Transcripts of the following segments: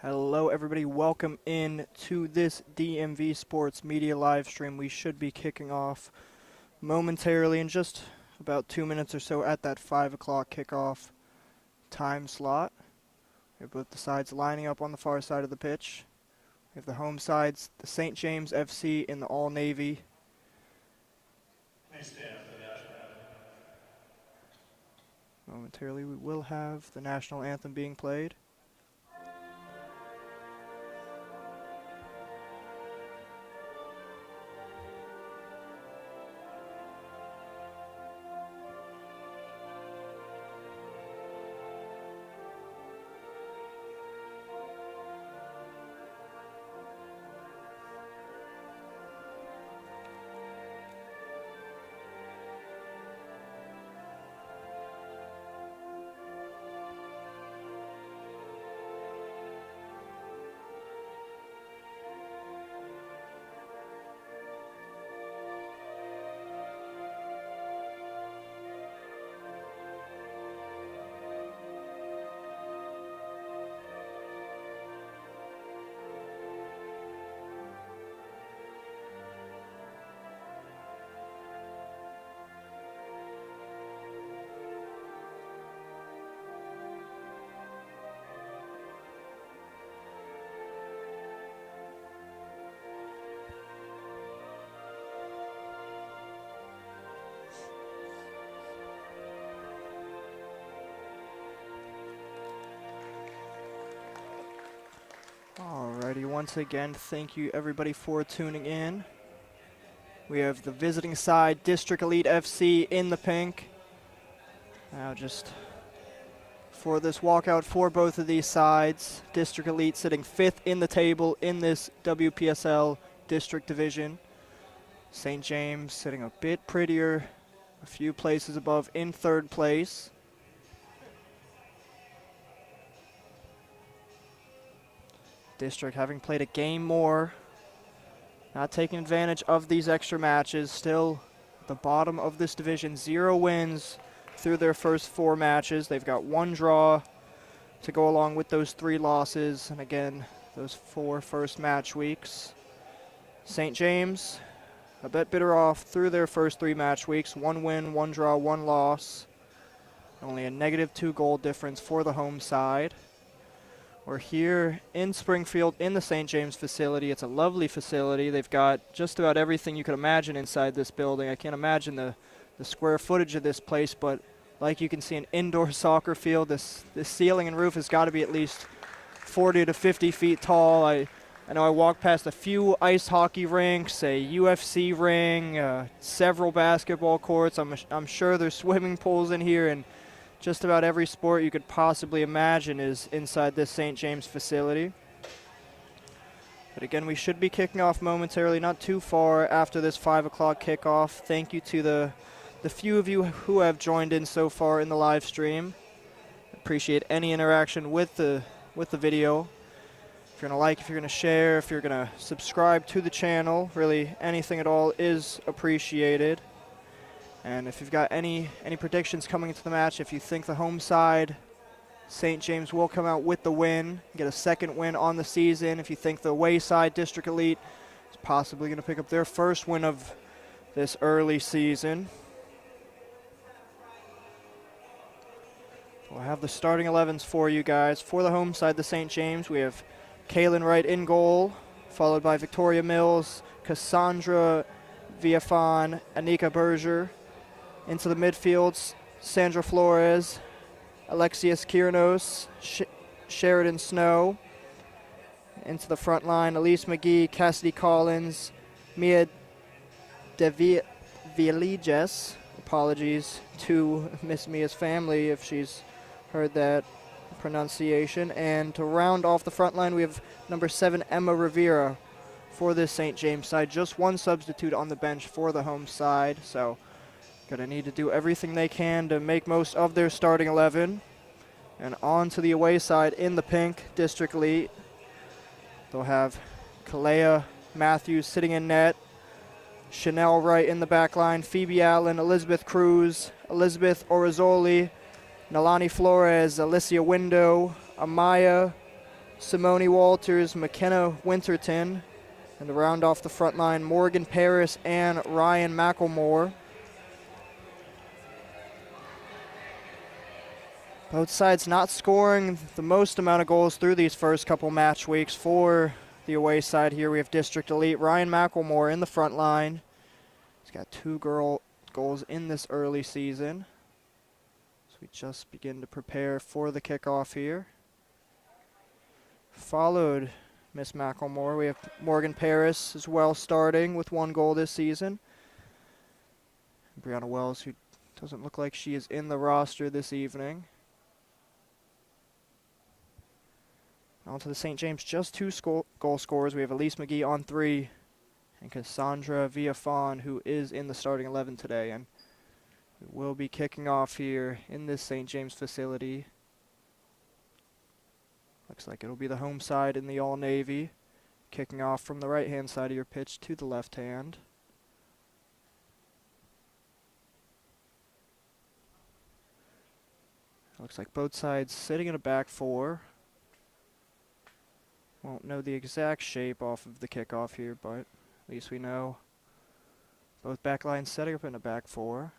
Hello everybody, welcome in to this DMV Sports Media live stream. We should be kicking off momentarily in just about 2 minutes or so at that 5 o'clock kickoff time slot. We have both the sides lining up on the far side of the pitch. We have the home sides, the St. James FC in the all-navy. Momentarily we will have the national anthem being played. Alrighty, once again, thank you everybody for tuning in. We have the visiting side, District Elite FC in the pink. Now just for this walkout for both of these sides, District Elite sitting 5th in the table in this WPSL District Division. St. James sitting a bit prettier, a few places above in 3rd place. District having played a game more, not taking advantage of these extra matches, still at the bottom of this division, 0 wins through their first 4 matches. They've got 1 draw to go along with those 3 losses, and again, those 4 first match weeks. St. James, a bit better off through their first 3 match weeks, 1 win, 1 draw, 1 loss. Only a -2 goal difference for the home side. We're here in Springfield in the St. James facility. It's a lovely facility. They've got just about everything you could imagine inside this building. I can't imagine the square footage of this place, but like you can see, an indoor soccer field. This ceiling and roof has got to be at least 40 to 50 feet tall. I know I walked past a few ice hockey rinks, a UFC ring, several basketball courts. I'm sure there's swimming pools in here, and just about every sport you could possibly imagine is inside this St. James facility. But again, we should be kicking off momentarily, not too far after this 5 o'clock kickoff. Thank you to the few of you who have joined in so far in the live stream. Appreciate any interaction with the video. If you're going to like, if you're going to share, if you're going to subscribe to the channel, really anything at all is appreciated. And if you've got any predictions coming into the match, if you think the home side, St. James, will come out with the win, get a 2nd win on the season, if you think the away side, District Elite, is possibly going to pick up their 1st win of this early season. We'll have the starting 11s for you guys. For the home side, the St. James, we have Kaylin Wright in goal, followed by Victoria Mills, Cassandra Viafan, Anika Berger. Into the midfields, Sandra Flores, Alexius Kiernos, Sheridan Snow. Into the front line, Elise McGee, Cassidy Collins, Mia De Villegas. Apologies to Miss Mia's family if she's heard that pronunciation. And to round off the front line, we have number 7, Emma Rivera, for this St. James side. Just 1 substitute on the bench for the home side, so going to need to do everything they can to make most of their starting 11. And on to the away side in the pink, District Elite. They'll have Kalea Matthews sitting in net, Chanel Wright in the back line, Phoebe Allen, Elizabeth Cruz, Elizabeth Orizoli, Nalani Flores, Alicia Window, Amaya Simone Walters, McKenna Winterton. And to round off the front line, Morgan Paris and Ryan McElmore. Both sides not scoring the most amount of goals through these first couple match weeks. For the away side here, we have District Elite Ryan McElmore in the front line. He's got 2 goals in this early season. So we just begin to prepare for the kickoff here. Followed Miss McElmore, we have Morgan Paris as well starting with 1 goal this season. Brianna Wells, who doesn't look like she is in the roster this evening. On to the St. James, just 2 goal scorers. We have Elise McGee on 3 and Cassandra Villafon, who is in the starting 11 today. And we will be kicking off here in this St. James facility. Looks like it'll be the home side in the all-navy, kicking off from the right-hand side of your pitch to the left hand. Looks like both sides sitting in a back 4. Won't know the exact shape off of the kickoff here, but at least we know both back lines setting up in a back 4.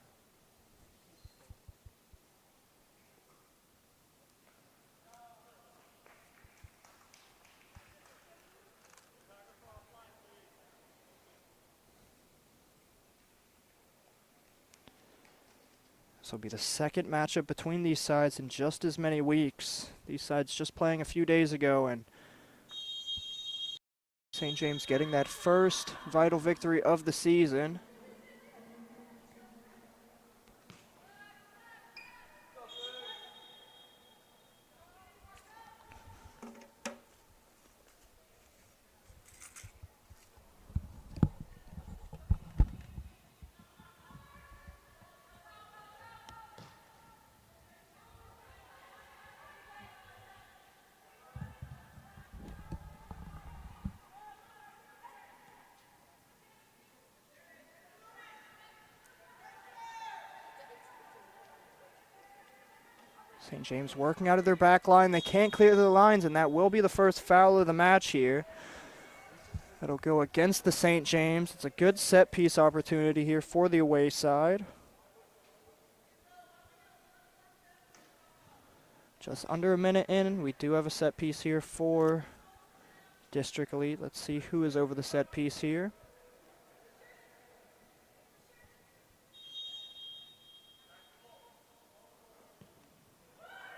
This will be the second matchup between these sides in just as many weeks. These sides just playing a few days ago, and St. James getting that first vital victory of the season. St. James working out of their back line. They can't clear the lines, and that will be the first foul of the match here. That'll go against the St. James. It's a good set piece opportunity here for the away side. Just under a minute in, we do have a set piece here for District Elite. Let's see who is over the set piece here.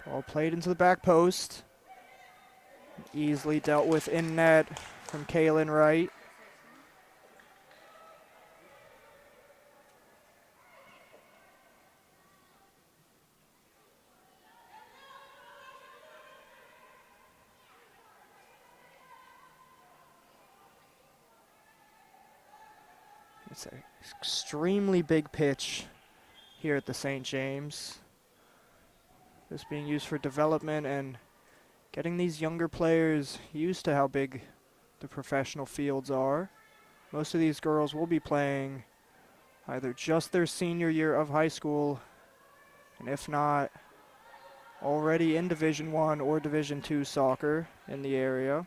Ball played into the back post. Easily dealt with in net from Kaylin Wright. It's an extremely big pitch here at the St. James. This being used for development and getting these younger players used to how big the professional fields are. Most of these girls will be playing either just their senior year of high school, and if not, already in Division I or Division II soccer in the area.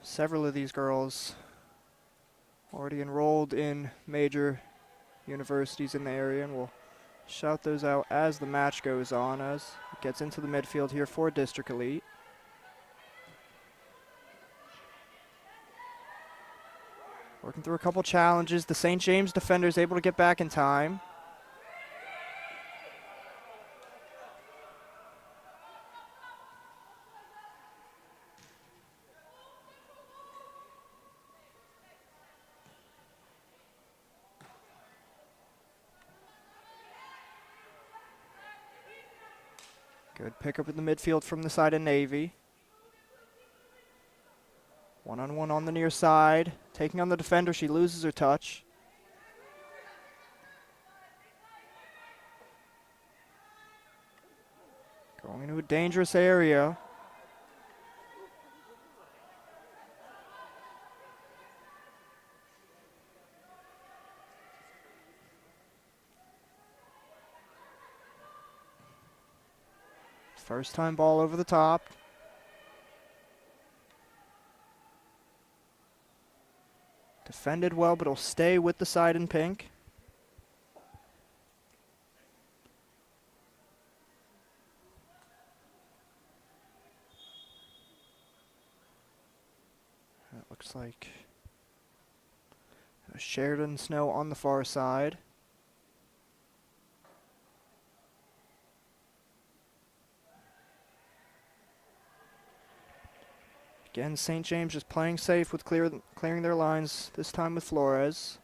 Several of these girls already enrolled in major universities in the area, and we'll shout those out as the match goes on, as it gets into the midfield here for District Elite. Working through a couple challenges. The St. James defender is able to get back in time. Good pickup in the midfield from the side of Navy. One-on-one on the near side. Taking on the defender, she loses her touch. Going into a dangerous area. First time ball over the top. Defended well, but it'll stay with the side in pink. That looks like Sheridan Snow on the far side. Again, St. James just playing safe with clearing their lines, this time with Flores.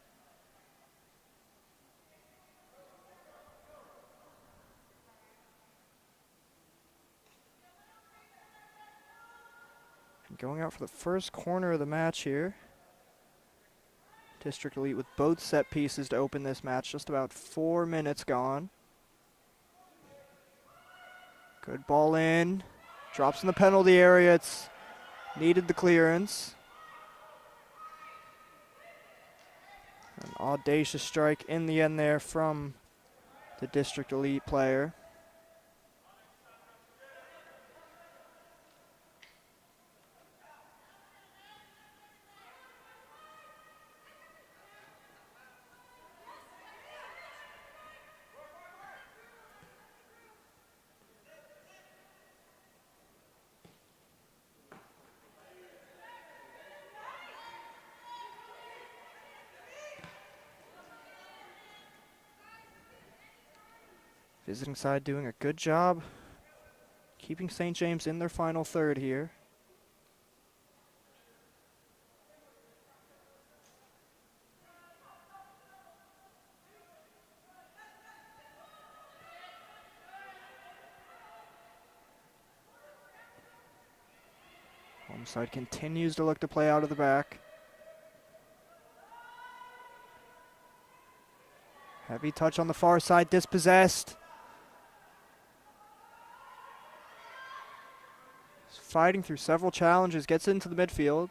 And going out for the first corner of the match here. District Elite with both set pieces to open this match, just about 4 minutes gone. Good ball in, drops in the penalty area, it's needed the clearance. An audacious strike in the end there from the District Elite player. Visiting side doing a good job keeping St. James in their final third here. Home side continues to look to play out of the back. Heavy touch on the far side, dispossessed. Fighting through several challenges, gets into the midfield.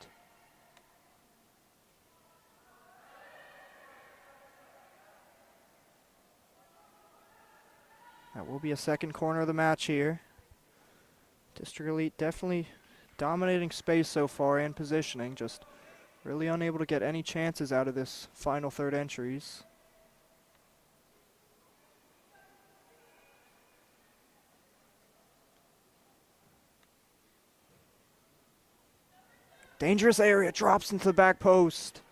That will be a second corner of the match here. District Elite definitely dominating space so far and positioning, just really unable to get any chances out of this final third entries. Dangerous area, drops into the back post.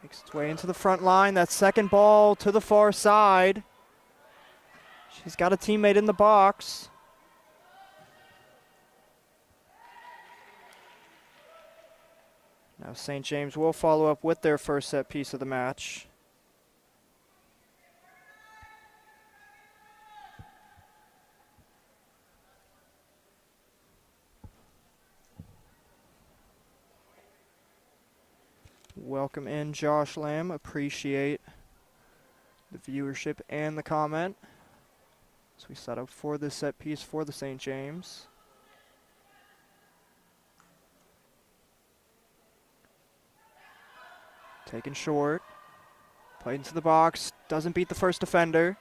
Makes its way into the front line. That second ball to the far side. She's got a teammate in the box. Now St. James will follow up with their first set piece of the match. Welcome in Josh Lamb. Appreciate the viewership and the comment as we set up for this set piece for the St. James. Taken short. Played into the box. Doesn't beat the first defender.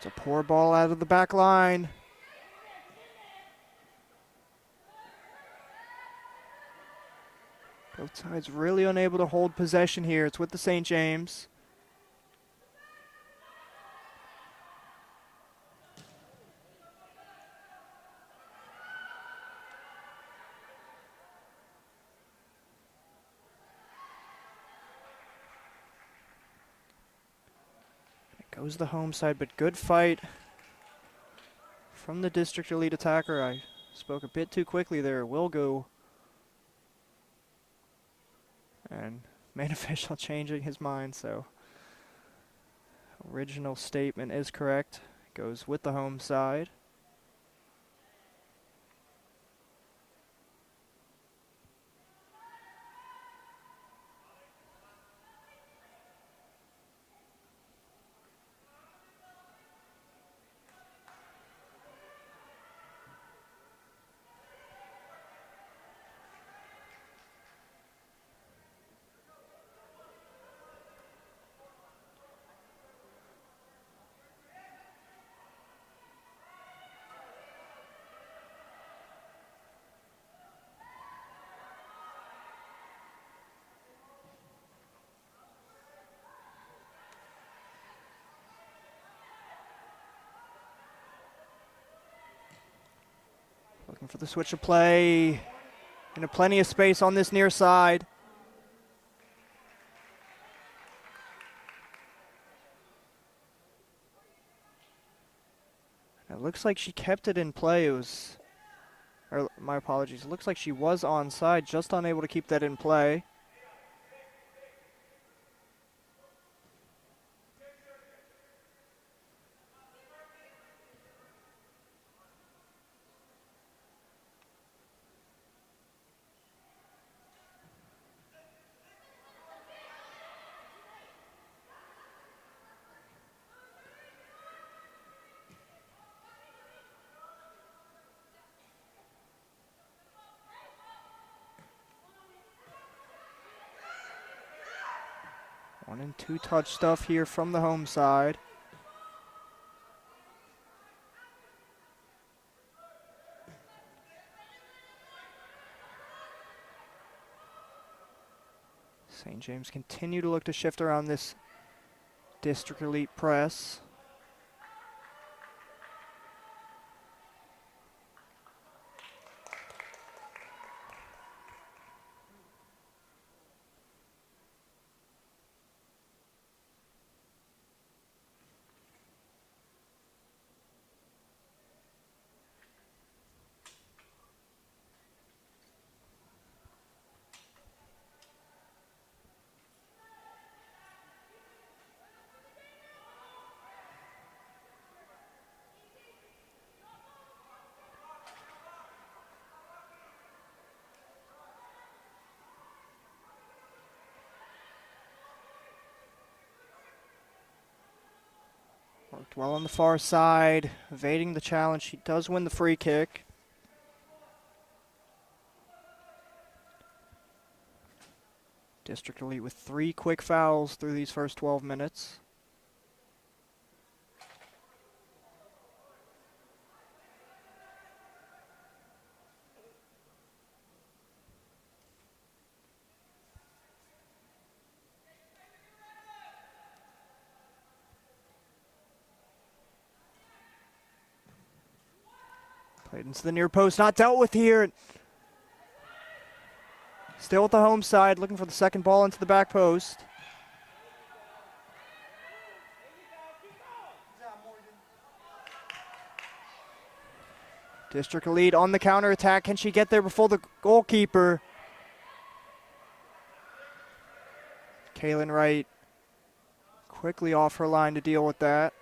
It's a poor ball out of the back line. Both sides really unable to hold possession here. It's with the St. James. Goes the home side, but good fight from the district elite attacker. I spoke a bit too quickly there. Will go. And main official changing his mind, so original statement is correct. Goes with the home side. Looking for the switch of play. And plenty of space on this near side. It looks like she kept it in play. It was, or my apologies. It looks like she was onside, just unable to keep that in play. One and two touch stuff here from the home side. St. James continue to look to shift around this district elite press. Worked well on the far side, evading the challenge. She does win the free kick. District elite with 3 quick fouls through these first 12 minutes. Played into the near post, not dealt with here. Still at the home side, looking for the second ball into the back post. District elite on the counter attack. Can she get there before the goalkeeper? Kaylin Wright quickly off her line to deal with that.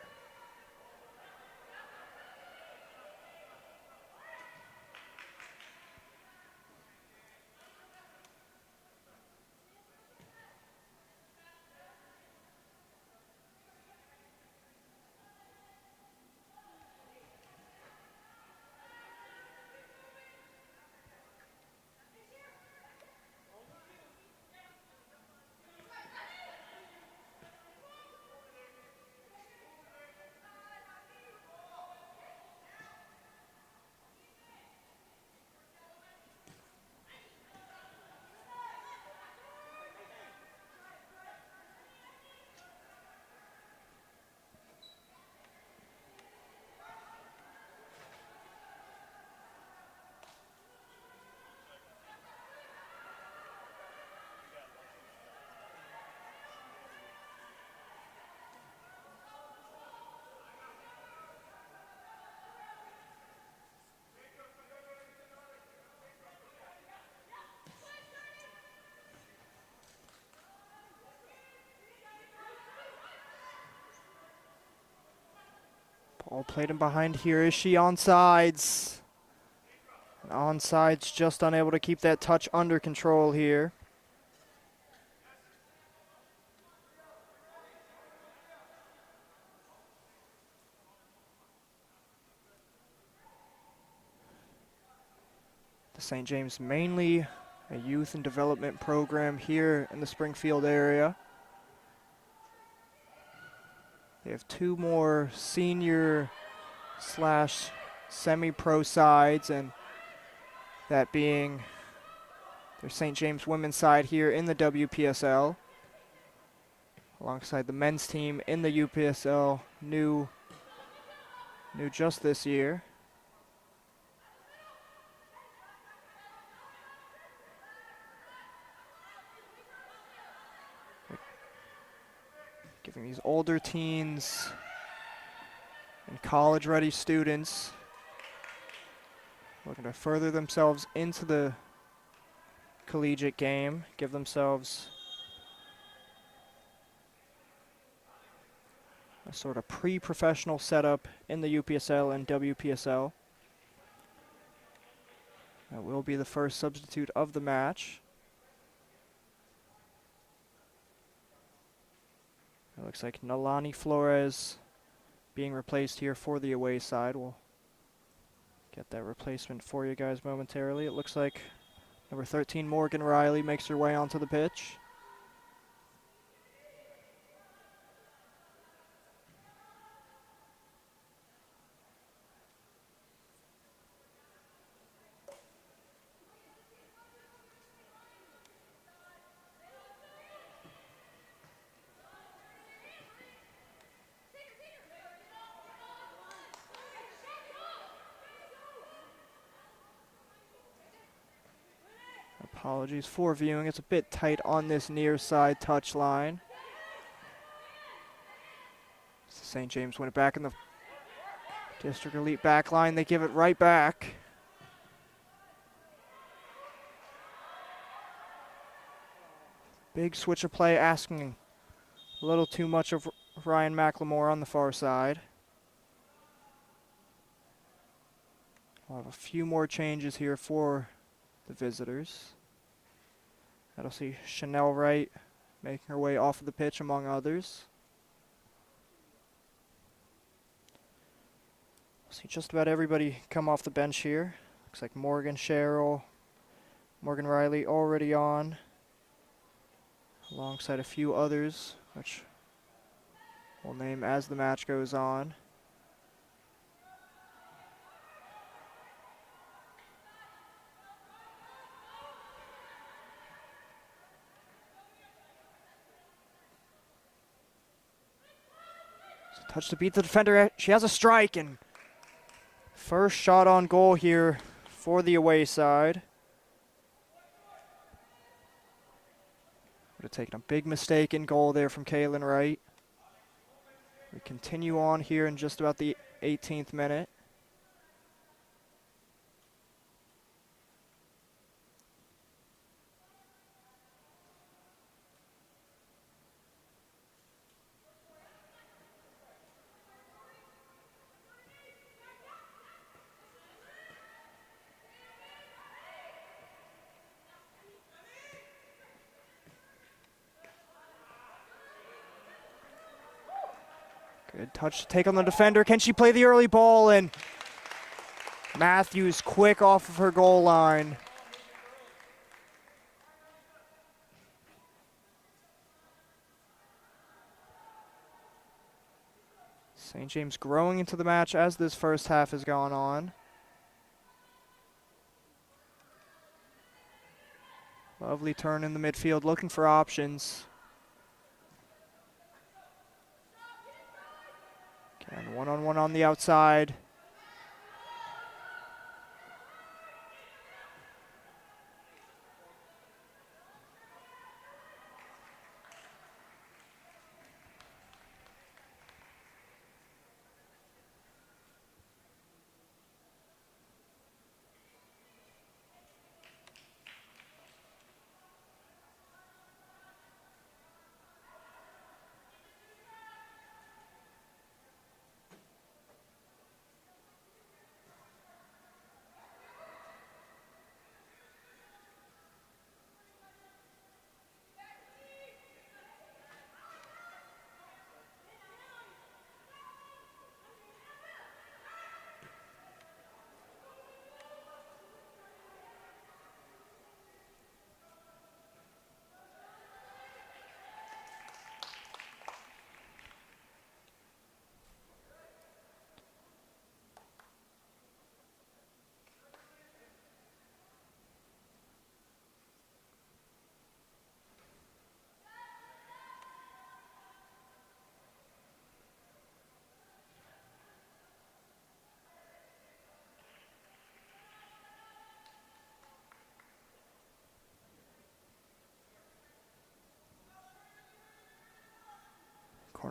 Ball played in behind here. Is she onside? Onside, just unable to keep that touch under control here. The St. James mainly a youth and development program here in the Springfield area. They have 2 more senior slash semi-pro sides, and that being their St. James women's side here in the WPSL, alongside the men's team in the UPSL, new just this year. Giving these older teens and college-ready students looking to further themselves into the collegiate game, give themselves a sort of pre-professional setup in the UPSL and WPSL. That will be the first substitute of the match. It looks like Nalani Flores being replaced here for the away side. We'll get that replacement for you guys momentarily. It looks like number 13, Morgan Riley, makes her way onto the pitch. Apologies for viewing. It's a bit tight on this near side touch line. St. James win it back in the District Elite back line. They give it right back. Big switch of play, asking a little too much of Ryan McLemore on the far side. We'll have a few more changes here for the visitors. That'll see Chanel Wright making her way off of the pitch, among others. We'll see just about everybody come off the bench here. Looks like Morgan Sherrill, Morgan Riley already on, alongside a few others, which we'll name as the match goes on. Touch to beat the defender. She has a strike, and first shot on goal here for the away side. Would have taken a big mistake in goal there from Kaylin Wright. We continue on here in just about the 18th minute. Good touch to take on the defender. Can she play the early ball? And Matthews quick off of her goal line. St. James growing into the match as this first half has gone on. Lovely turn in the midfield, looking for options. And one-on-one on the outside.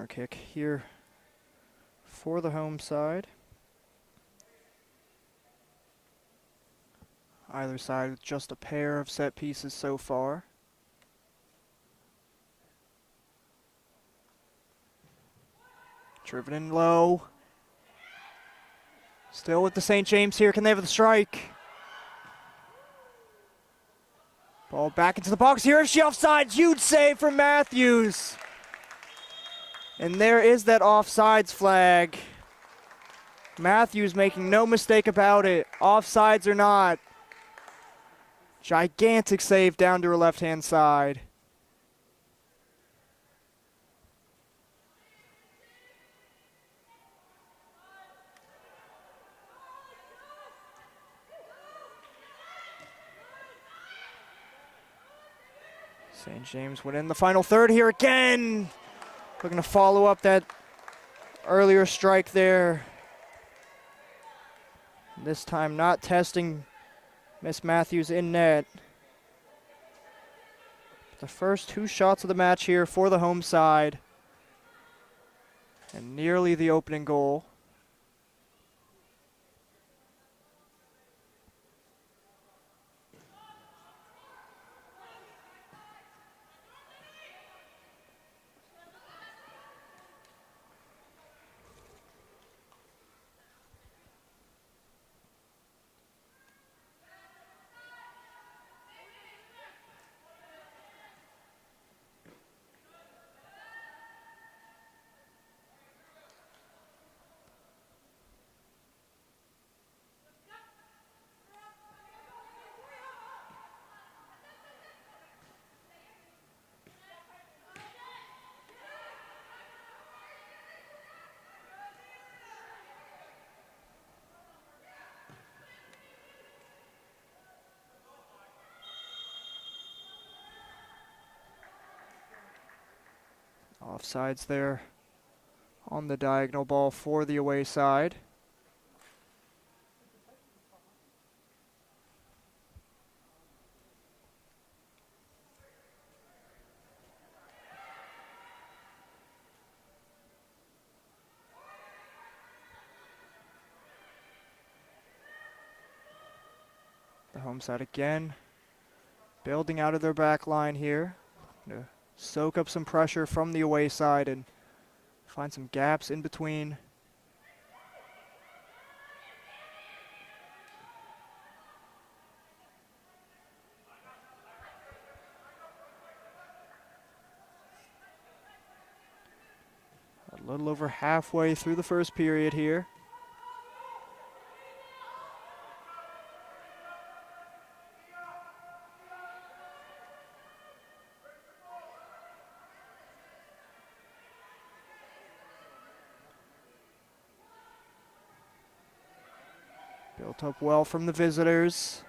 Corner kick here for the home side. Either side with just a pair of set pieces so far. Driven in low. Still with the St. James here. Can they have the strike? Ball back into the box here. Is she offside? Huge save from Matthews. And there is that offsides flag. Matthews making no mistake about it. Offsides or not. Gigantic save down to her left-hand side. St. James would end the final third here again. Looking to follow up that earlier strike there. This time not testing Miss Matthews in net. The first 2 shots of the match here for the home side. And nearly the opening goal. Offsides there on the diagonal ball for the away side. The home side again, building out of their back line here. Soak up some pressure from the away side and find some gaps in between. A little over halfway through the first period here. Built up well from the visitors.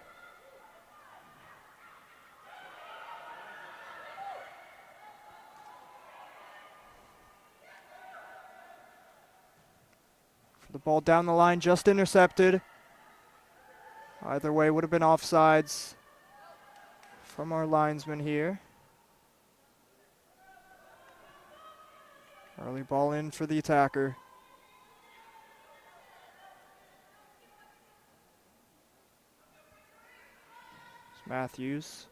The ball down the line, just intercepted. Either way would have been offsides from our linesman here. Early ball in for the attacker. Matthews.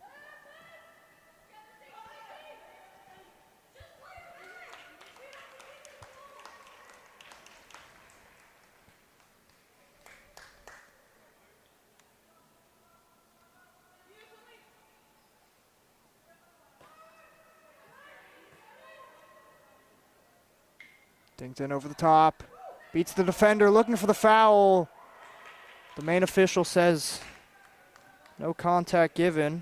Dinked in over the top. Beats the defender, looking for the foul. The main official says no contact given.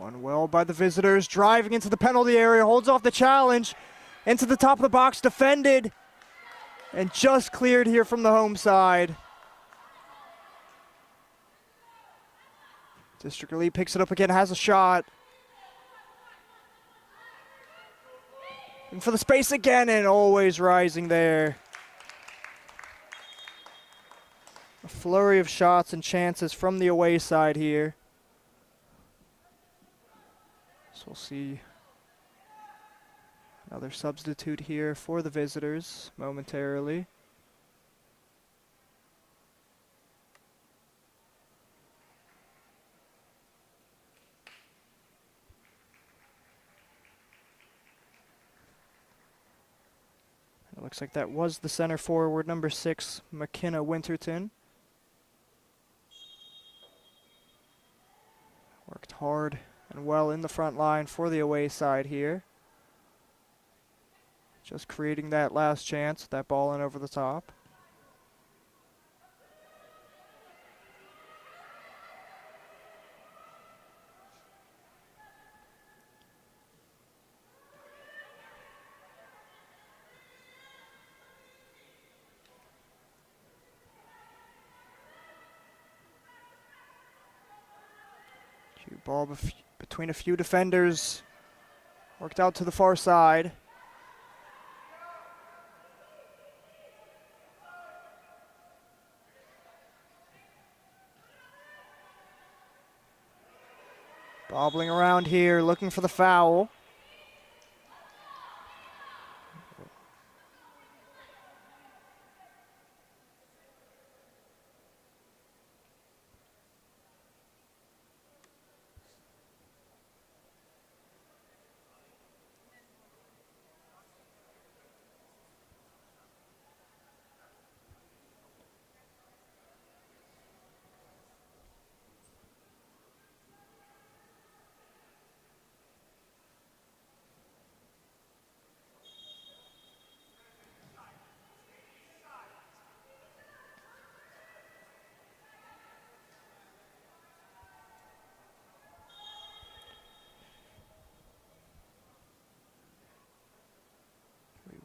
Run well by the visitors, driving into the penalty area, holds off the challenge, into the top of the box, defended, and just cleared here from the home side. District Elite picks it up again, has a shot. And for the space again, and always rising there. A flurry of shots and chances from the away side here. So we'll see another substitute here for the visitors momentarily. It looks like that was the center forward, number 6, McKenna Winterton. Worked hard and well in the front line for the away side here. Just creating that last chance, that ball in over the top. Ball between a few defenders, worked out to the far side. Bobbling around here, looking for the foul.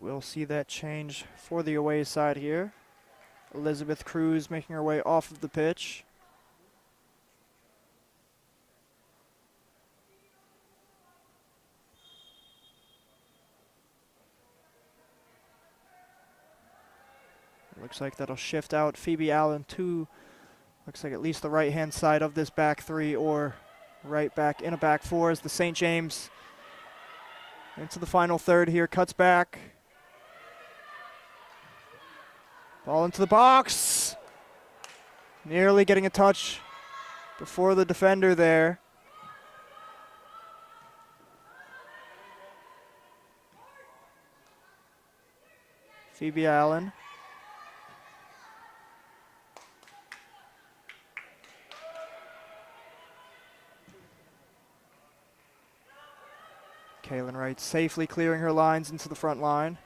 We'll see that change for the away side here. Elizabeth Cruz making her way off of the pitch. Looks like that'll shift out Phoebe Allen to, looks like at least the right-hand side of this back three, or right back in a back four, as the St. James into the final third here, cuts back. Ball into the box. Nearly getting a touch before the defender there. Phoebe Allen. Kaylin Wright safely clearing her lines into the front line.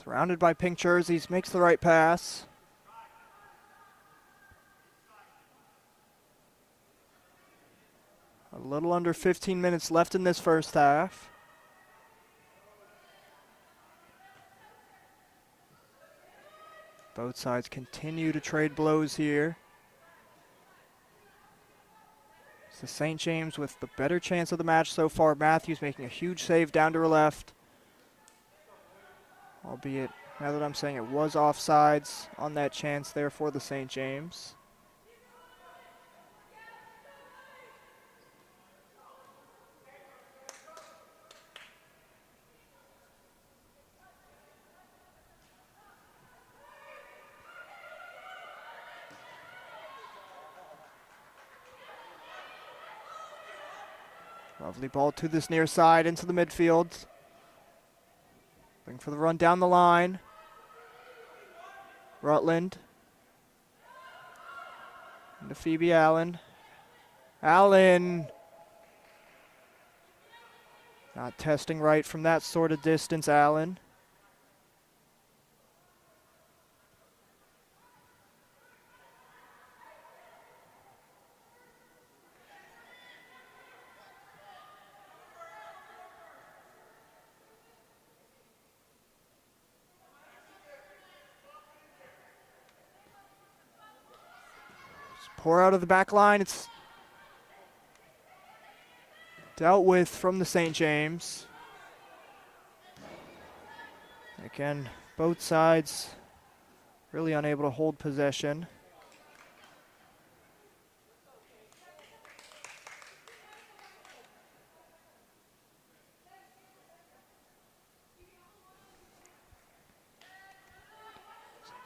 Surrounded by pink jerseys, makes the right pass. A little under 15 minutes left in this first half. Both sides continue to trade blows here. It's the St. James with the better chance of the match so far. Matthews making a huge save down to her left. Albeit, now that I'm saying it was offsides on that chance there for the St. James. Lovely ball to this near side into the midfield. Looking for the run down the line. Rutland. Into Phoebe Allen. Allen. Not testing right from that sort of distance, Allen. Pour out of the back line. It's dealt with from the St. James. Again, both sides really unable to hold possession.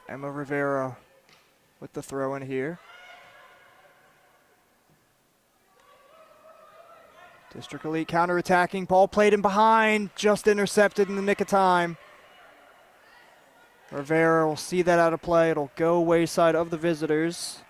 Emma Rivera with the throw in here. District Elite counter-attacking. Ball played in behind. Just intercepted in the nick of time. Rivera will see that out of play. It'll go wayside of the visitors.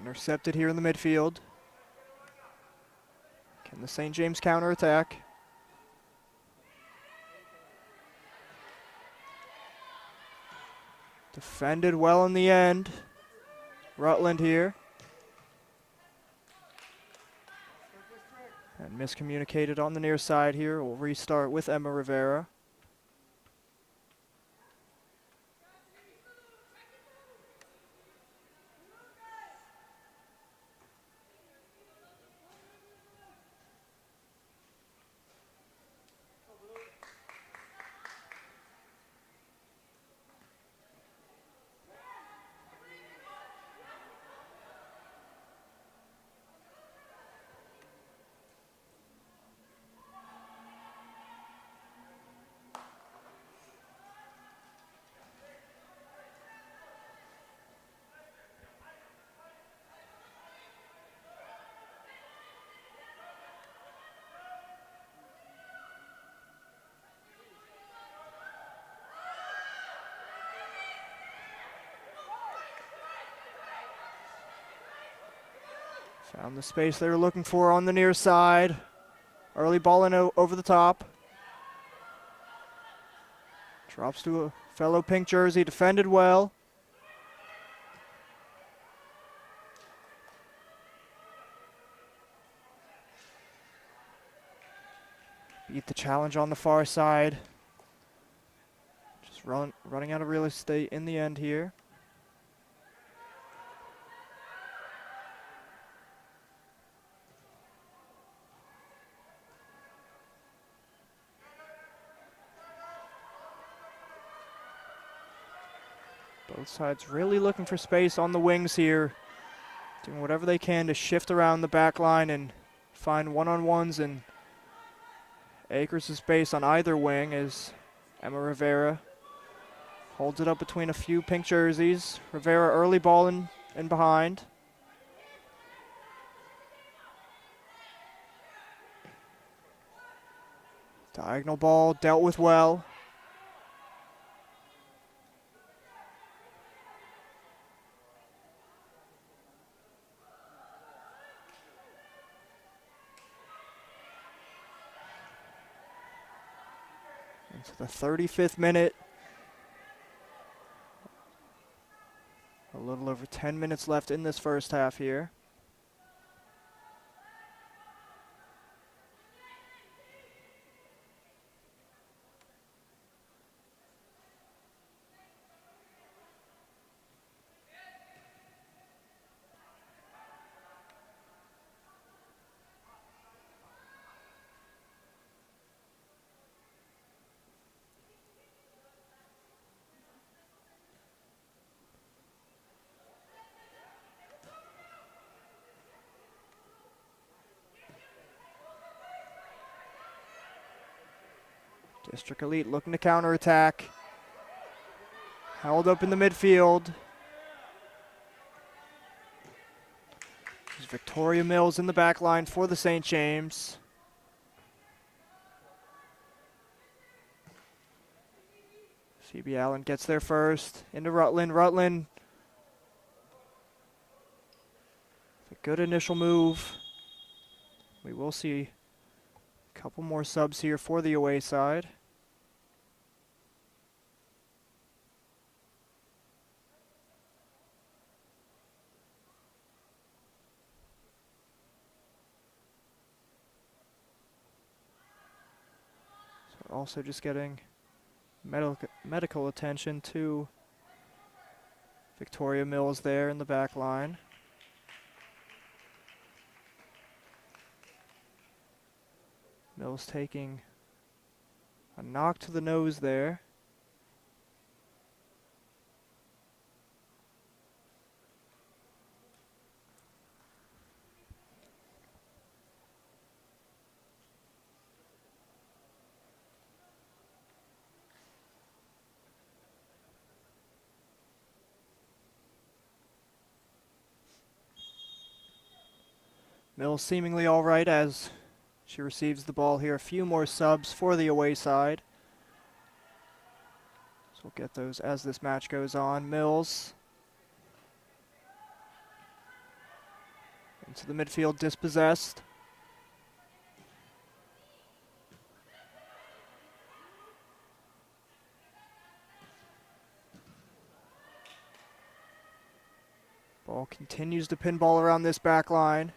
Intercepted here in the midfield. Can the St. James counterattack? Defended well in the end. Rutland here. And miscommunicated on the near side here. We'll restart with Emma Rivera. Found the space they were looking for on the near side. Early ball in over the top. Drops to a fellow pink jersey, defended well. Beat the challenge on the far side. Just running out of real estate in the end here. Both sides really looking for space on the wings here. Doing whatever they can to shift around the back line and find one-on-ones and acres of space on either wing as Emma Rivera holds it up between a few pink jerseys. Rivera early ball in behind. Diagonal ball dealt with well. Into the 35th minute. A little over 10 minutes left in this first half here. District Elite looking to counterattack. Held up in the midfield. There's Victoria Mills in the back line for the St. James. Phoebe Allen gets there first. Into Rutland. Rutland. A good initial move. We will see a couple more subs here for the away side. So also just getting medical attention to Victoria Mills there in the back line. Mills taking a knock to the nose there. Mills seemingly all right as she receives the ball here. A few more subs for the away side. So we'll get those as this match goes on. Mills into the midfield, dispossessed. Ball continues to pinball around this back line.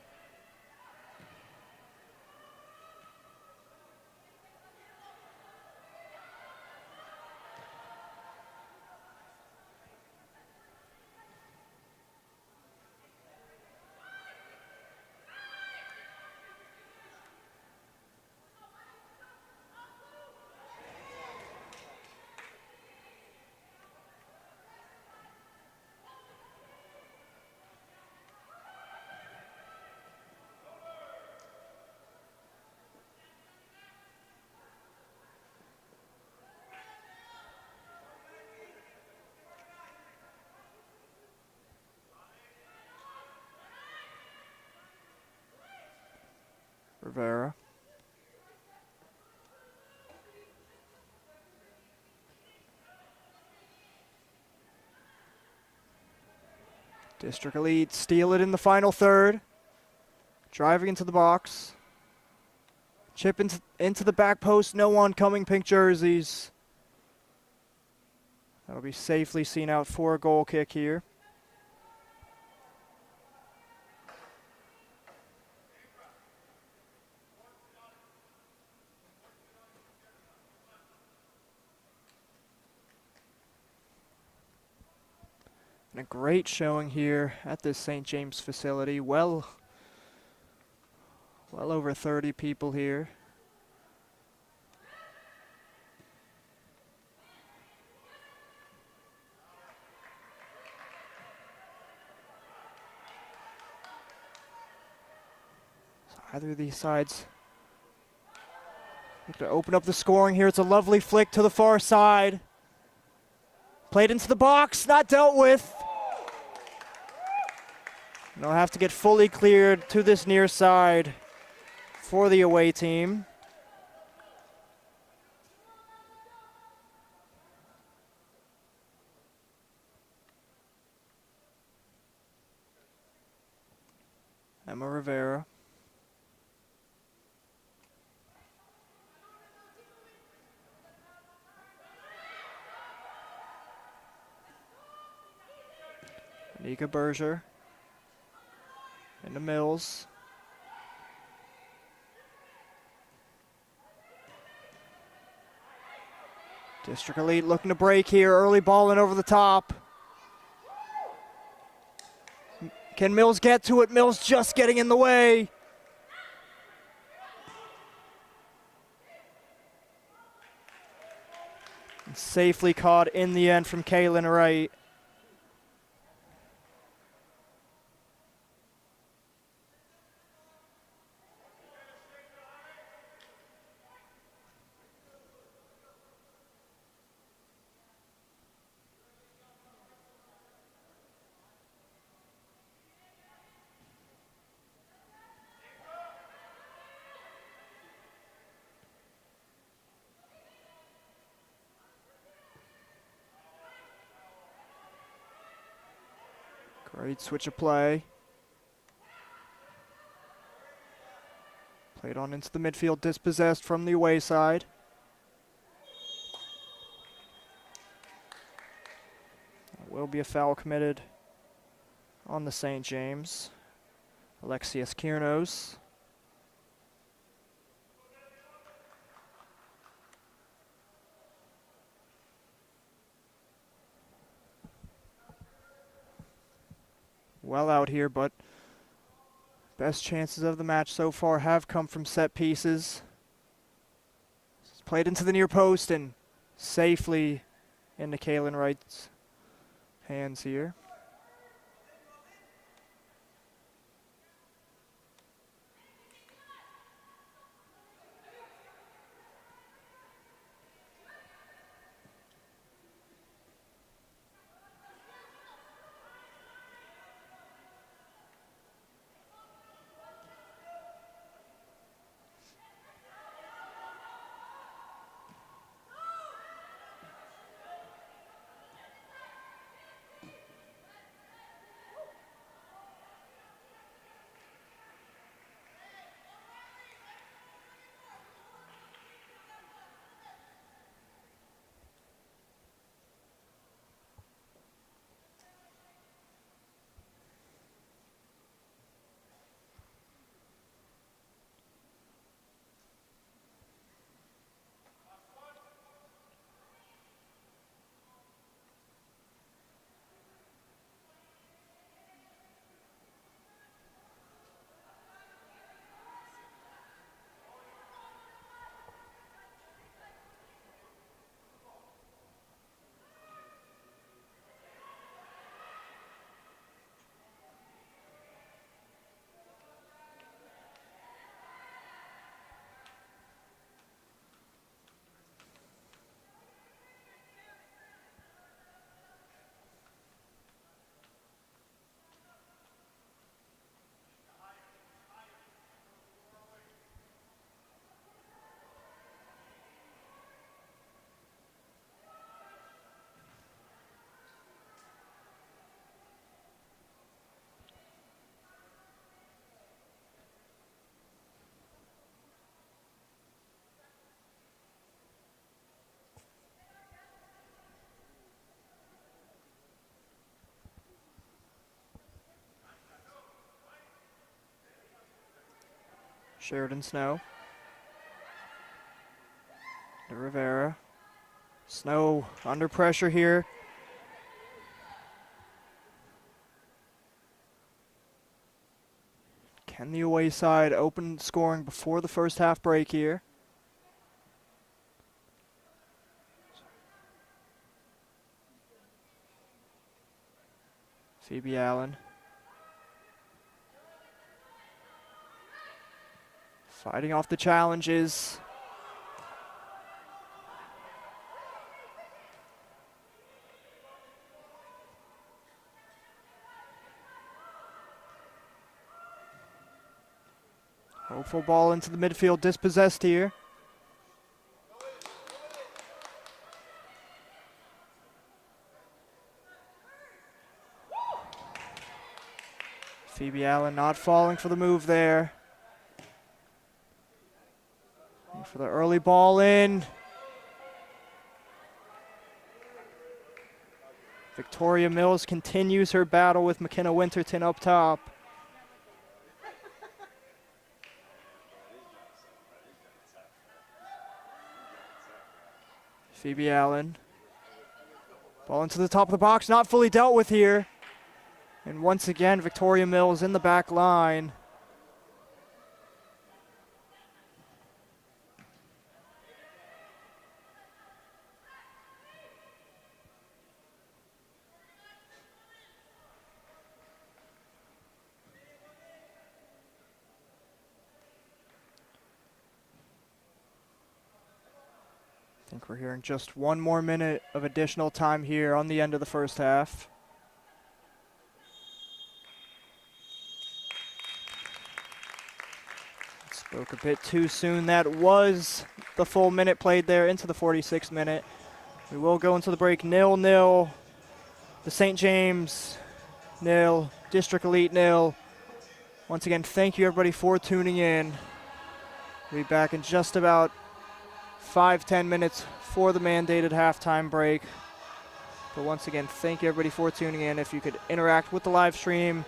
Rivera. District Elite steal it in the final third. Driving into the box. Chip into the back post. No oncoming pink jerseys. That'll be safely seen out for a goal kick here. And a great showing here at this St. James facility. Well over 30 people here. So either of these sides look to open up the scoring here. It's a lovely flick to the far side. Played into the box, not dealt with. And they'll have to get fully cleared to this near side for the away team. Emma Rivera. Nika Berger. Into Mills. District Elite looking to break here. Early ball in over the top. Can Mills get to it? Mills just getting in the way. And safely caught in the end from Kaylin Wright. Great switch of play. Played on into the midfield, dispossessed from the away side. There will be a foul committed on the St. James. Alexius Kiernos. Well out here, but best chances of the match so far have come from set pieces. It's played into the near post and safely into Kaylin Wright's hands here. Sheridan Snow. De Rivera. Snow under pressure here. Can the away side open scoring before the first half break here? Phoebe Allen. Fighting off the challenges. Hopeful ball into the midfield, dispossessed here. Phoebe Allen not falling for the move there. For the early ball in. Victoria Mills continues her battle with McKenna Winterton up top. Phoebe Allen. Ball into the top of the box, not fully dealt with here. And once again, Victoria Mills in the back line. I think we're hearing just one more minute of additional time here on the end of the first half. Spoke a bit too soon. That was the full minute played there into the 46th minute. We will go into the break 0-0. The St. James nil, District Elite nil. Once again, thank you everybody for tuning in. We'll be back in just about 5-10 minutes for the mandated halftime break. But once again, thank you everybody for tuning in. If you could interact with the live stream,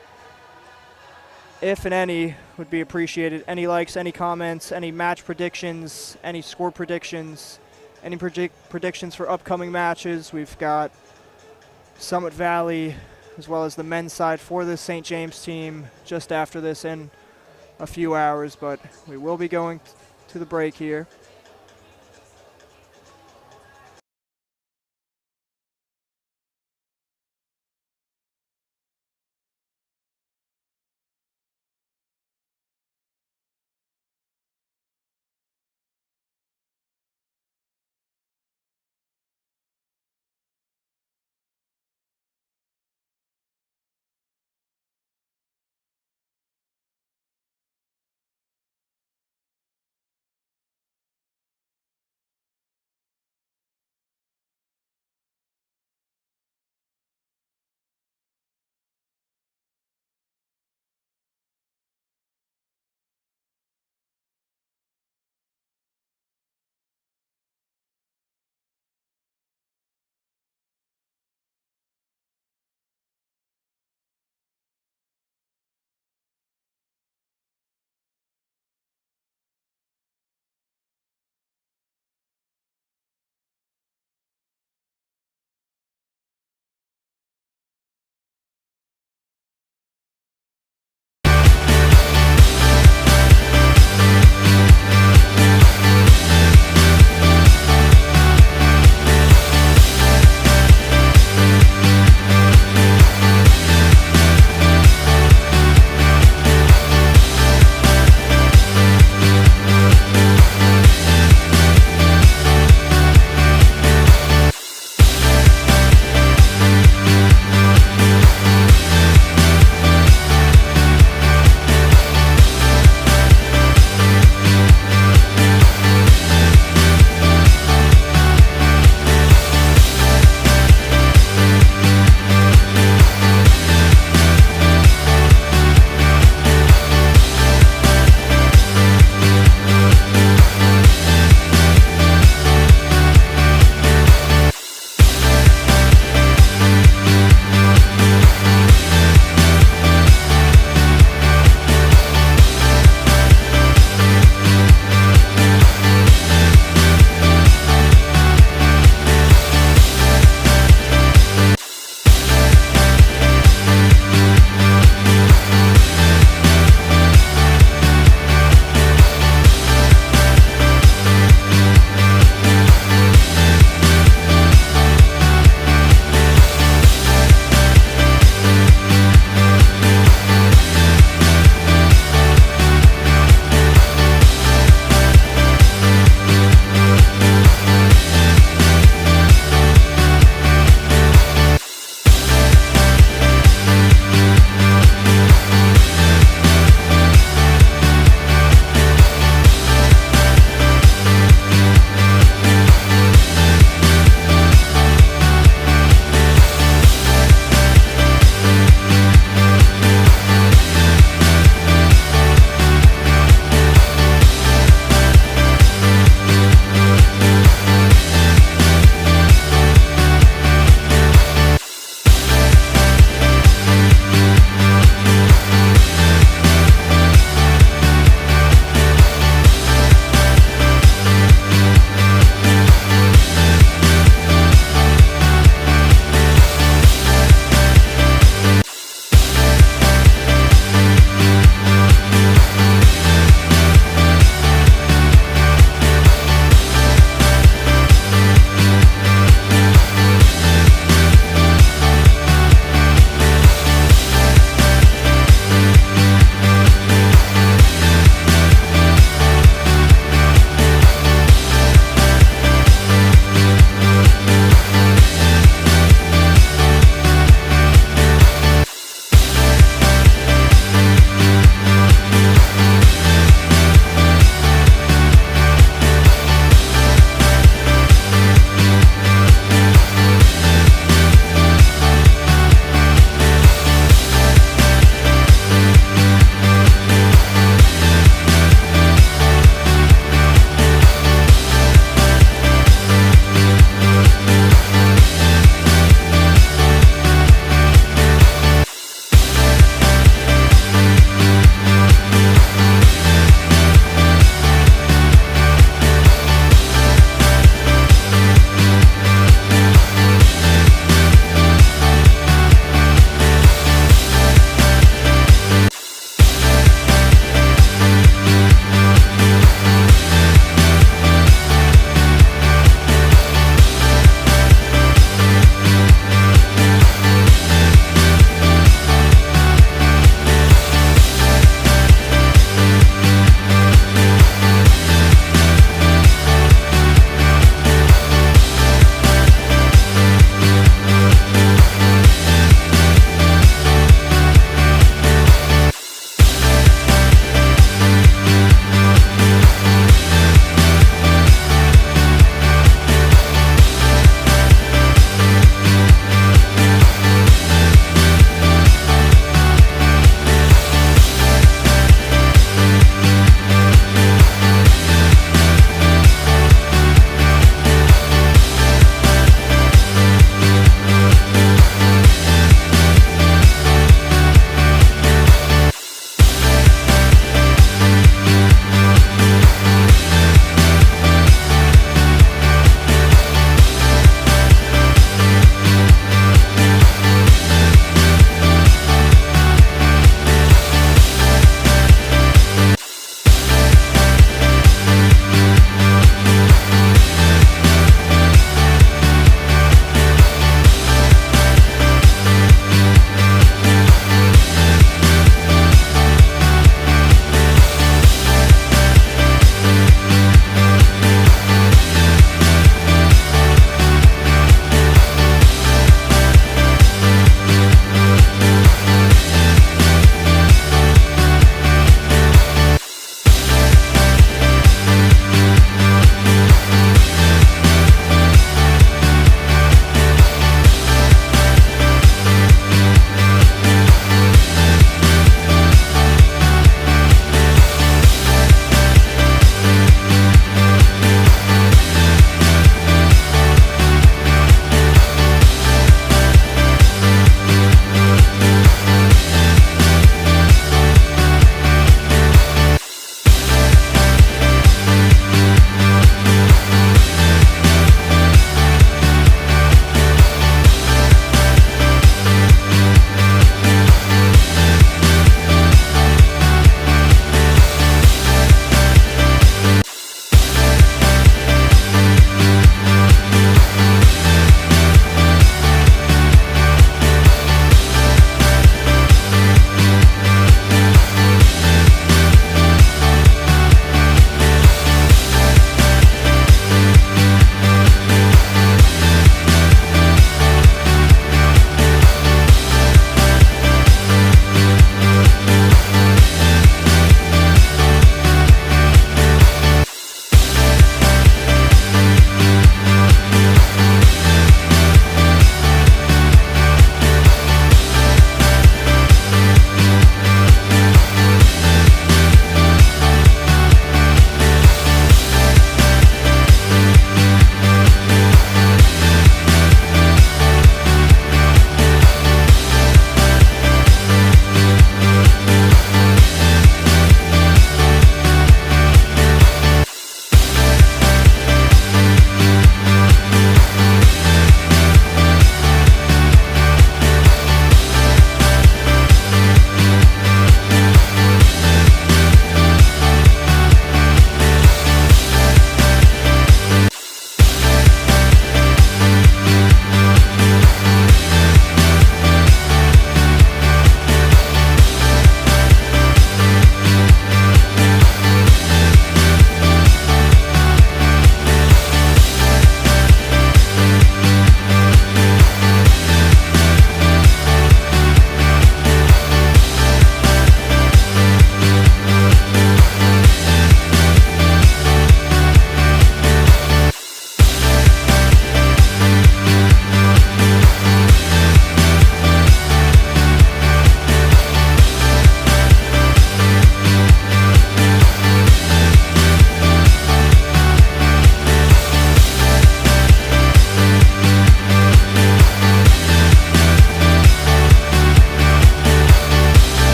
if and any, would be appreciated. Any likes, any comments, any match predictions, any score predictions, any predictions for upcoming matches. We've got Summit Valley as well as the men's side for the St. James team just after this in a few hours, but we will be going to the break here.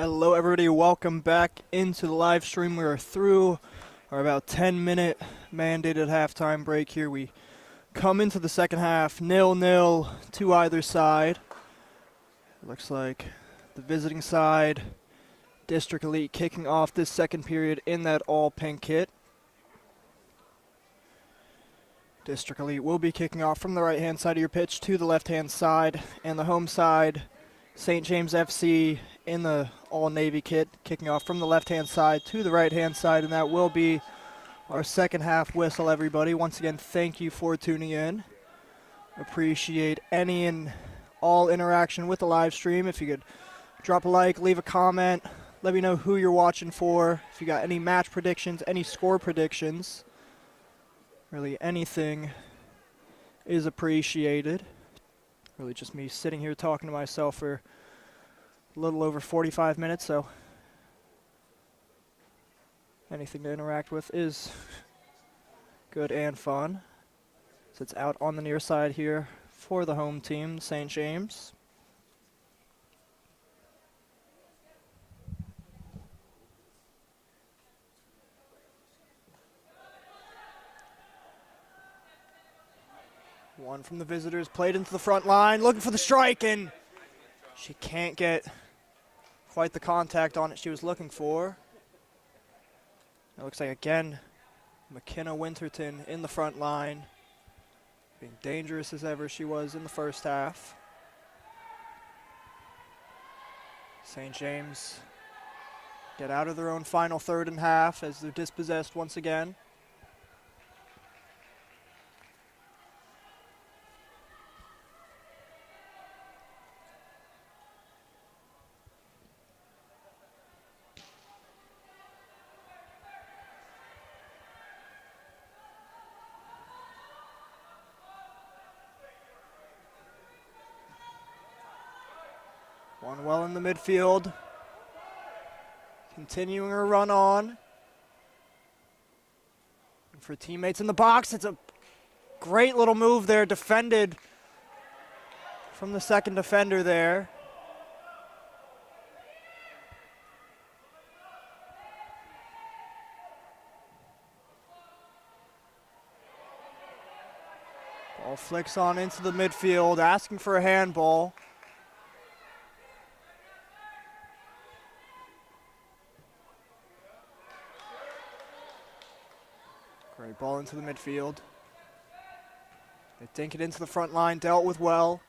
Hello everybody, welcome back into the live stream. We are through our about 10-minute mandated halftime break here. We come into the second half 0-0 to either side. It looks like the visiting side, District Elite, kicking off this second period in that all-pink kit. District Elite will be kicking off from the right-hand side of your pitch to the left-hand side, and the home side, St. James FC, in the all-navy kit, kicking off from the left-hand side to the right-hand side, and that will be our second half whistle, everybody. Once again, thank you for tuning in. Appreciate any and all interaction with the live stream. If you could drop a like, leave a comment, let me know who you're watching for. If you got any match predictions, any score predictions, really anything is appreciated. Really just me sitting here talking to myself for a little over 45 minutes, so anything to interact with is good and fun. So it's out on the near side here for the home team, St. James. One from the visitors, played into the front line, looking for the strike, and she can't get quite the contact on it she was looking for. It looks like, again, McKenna Winterton in the front line, being dangerous as ever she was in the first half. St. James get out of their own final third and half as they're dispossessed once again. One well in the midfield. Continuing her run on. And for teammates in the box, it's a great little move there, defended from the second defender there. Ball flicks on into the midfield, asking for a handball. Great ball into the midfield. They dink it into the front line, dealt with well.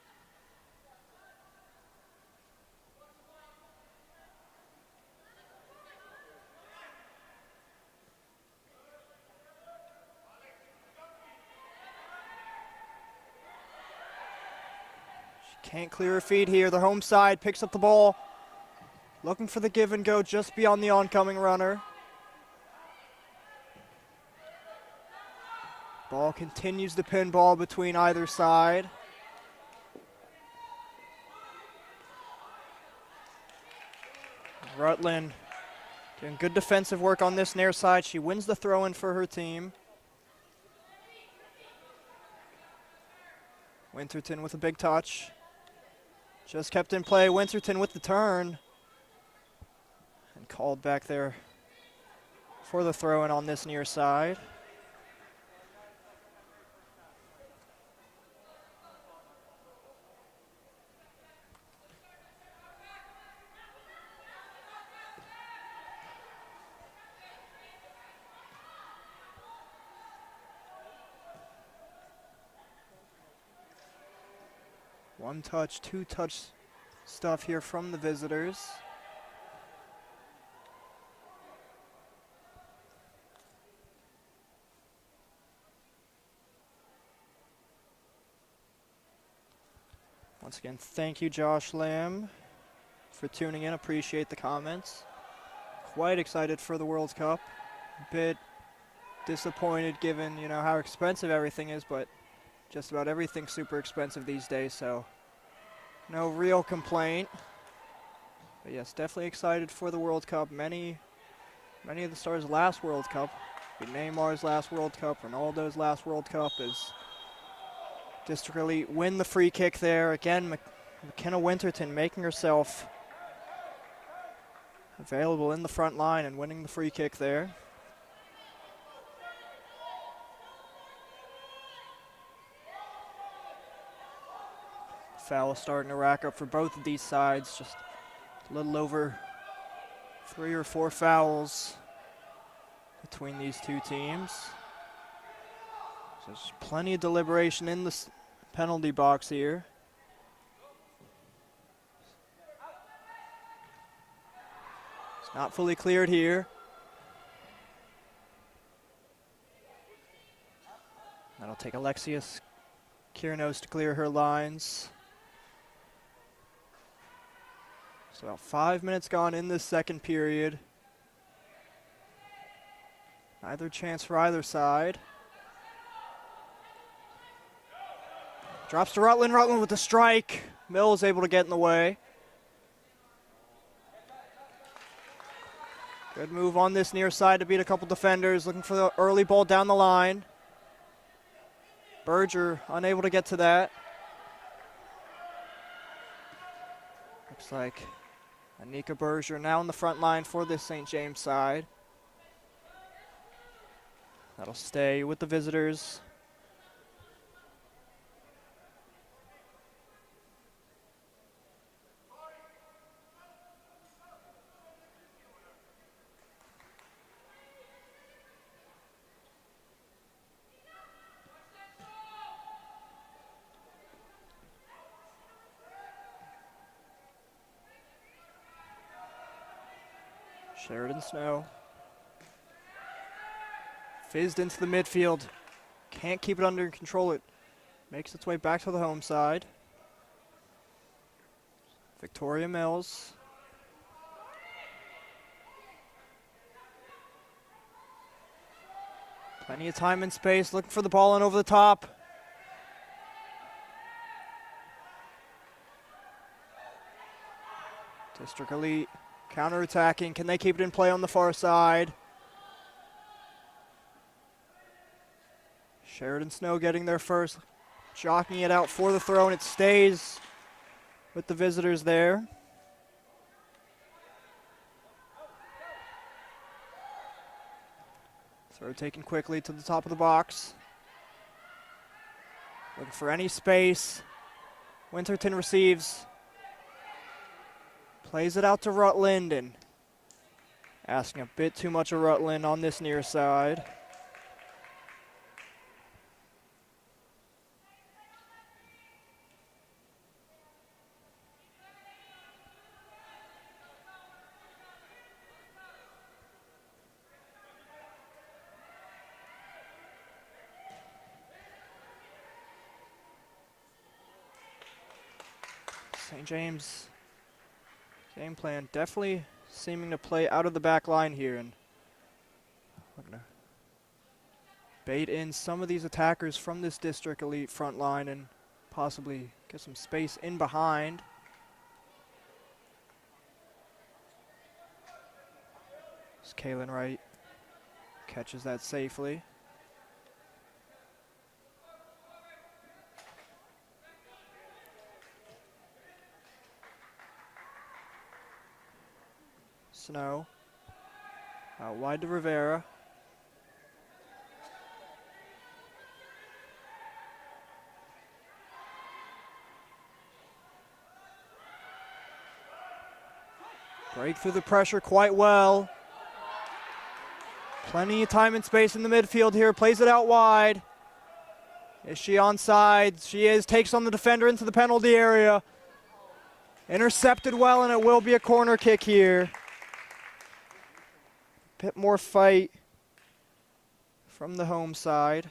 She can't clear her feet here. The home side picks up the ball. Looking for the give and go just beyond the oncoming runner. Ball continues the pinball between either side. Rutland doing good defensive work on this near side. She wins the throw-in for her team. Winterton with a big touch. Just kept in play. Winterton with the turn. And called back there for the throw-in on this near side. One touch, two touch stuff here from the visitors. Once again, thank you, Josh Lamb, for tuning in. Appreciate the comments. Quite excited for the World Cup. A bit disappointed given, you know, how expensive everything is, but just about everything's super expensive these days, so no real complaint. But yes, definitely excited for the World Cup. Many of the stars' last World Cup. Neymar's last World Cup, Ronaldo's last World Cup, as District Elite win the free kick there. Again, McKenna Winterton making herself available in the front line and winning the free kick there. Foul starting to rack up for both of these sides, just a little over 3 or 4 fouls between these two teams. So there's plenty of deliberation in the penalty box here. It's not fully cleared here. That'll take Alexius Kiernos to clear her lines. So about 5 minutes gone in this second period. Neither chance for either side. Drops to Rutland. Rutland with the strike. Mills able to get in the way. Good move on this near side to beat a couple defenders. Looking for the early ball down the line. Berger unable to get to that. Looks like Anika Berger now in the front line for this St. James side. That'll stay with the visitors. Sheridan Snow. Fizzed into the midfield. Can't keep it under control. It makes its way back to the home side. Victoria Mills. Plenty of time and space. Looking for the ball in over the top. District Elite counter-attacking. Can they keep it in play on the far side? Sheridan Snow getting there first. Jockeying it out for the throw, and it stays with the visitors there. Throw taken quickly to the top of the box. Looking for any space. Winterton receives. Plays it out to Rutland, and asking a bit too much of Rutland on this near side. St. James game plan definitely seeming to play out of the back line here, and we're gonna bait in some of these attackers from this District Elite front line and possibly get some space in behind. As Kaylin Wright catches that safely. Snow out wide to Rivera. Break through the pressure quite well. Plenty of time and space in the midfield here. Plays it out wide. Is she onside? She is. Takes on the defender into the penalty area. Intercepted well, and it will be a corner kick here. Bit more fight from the home side.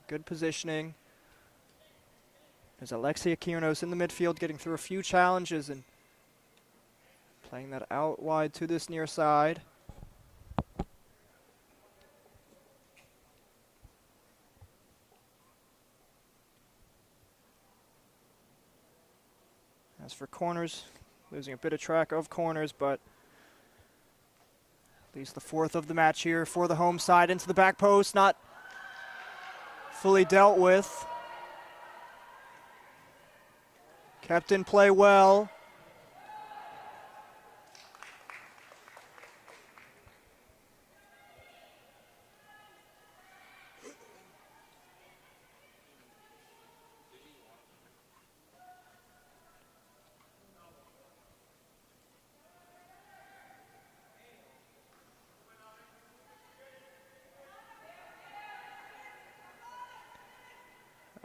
Good positioning. There's Alexia Kiernos in the midfield getting through a few challenges and playing that out wide to this near side. As for corners, losing a bit of track of corners, but at least the fourth of the match here for the home side. Into the back post, not fully dealt with. Kept in play well.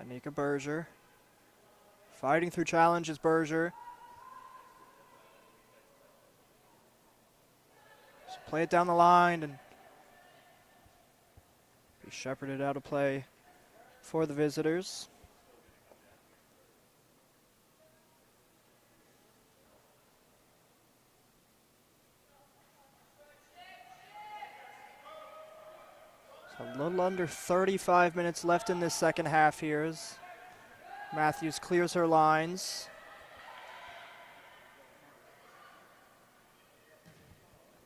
Anika Berger. Fighting through challenges, Berger. So play it down the line and be shepherded out of play for the visitors. So a little under 35 minutes left in this second half here as Matthews clears her lines.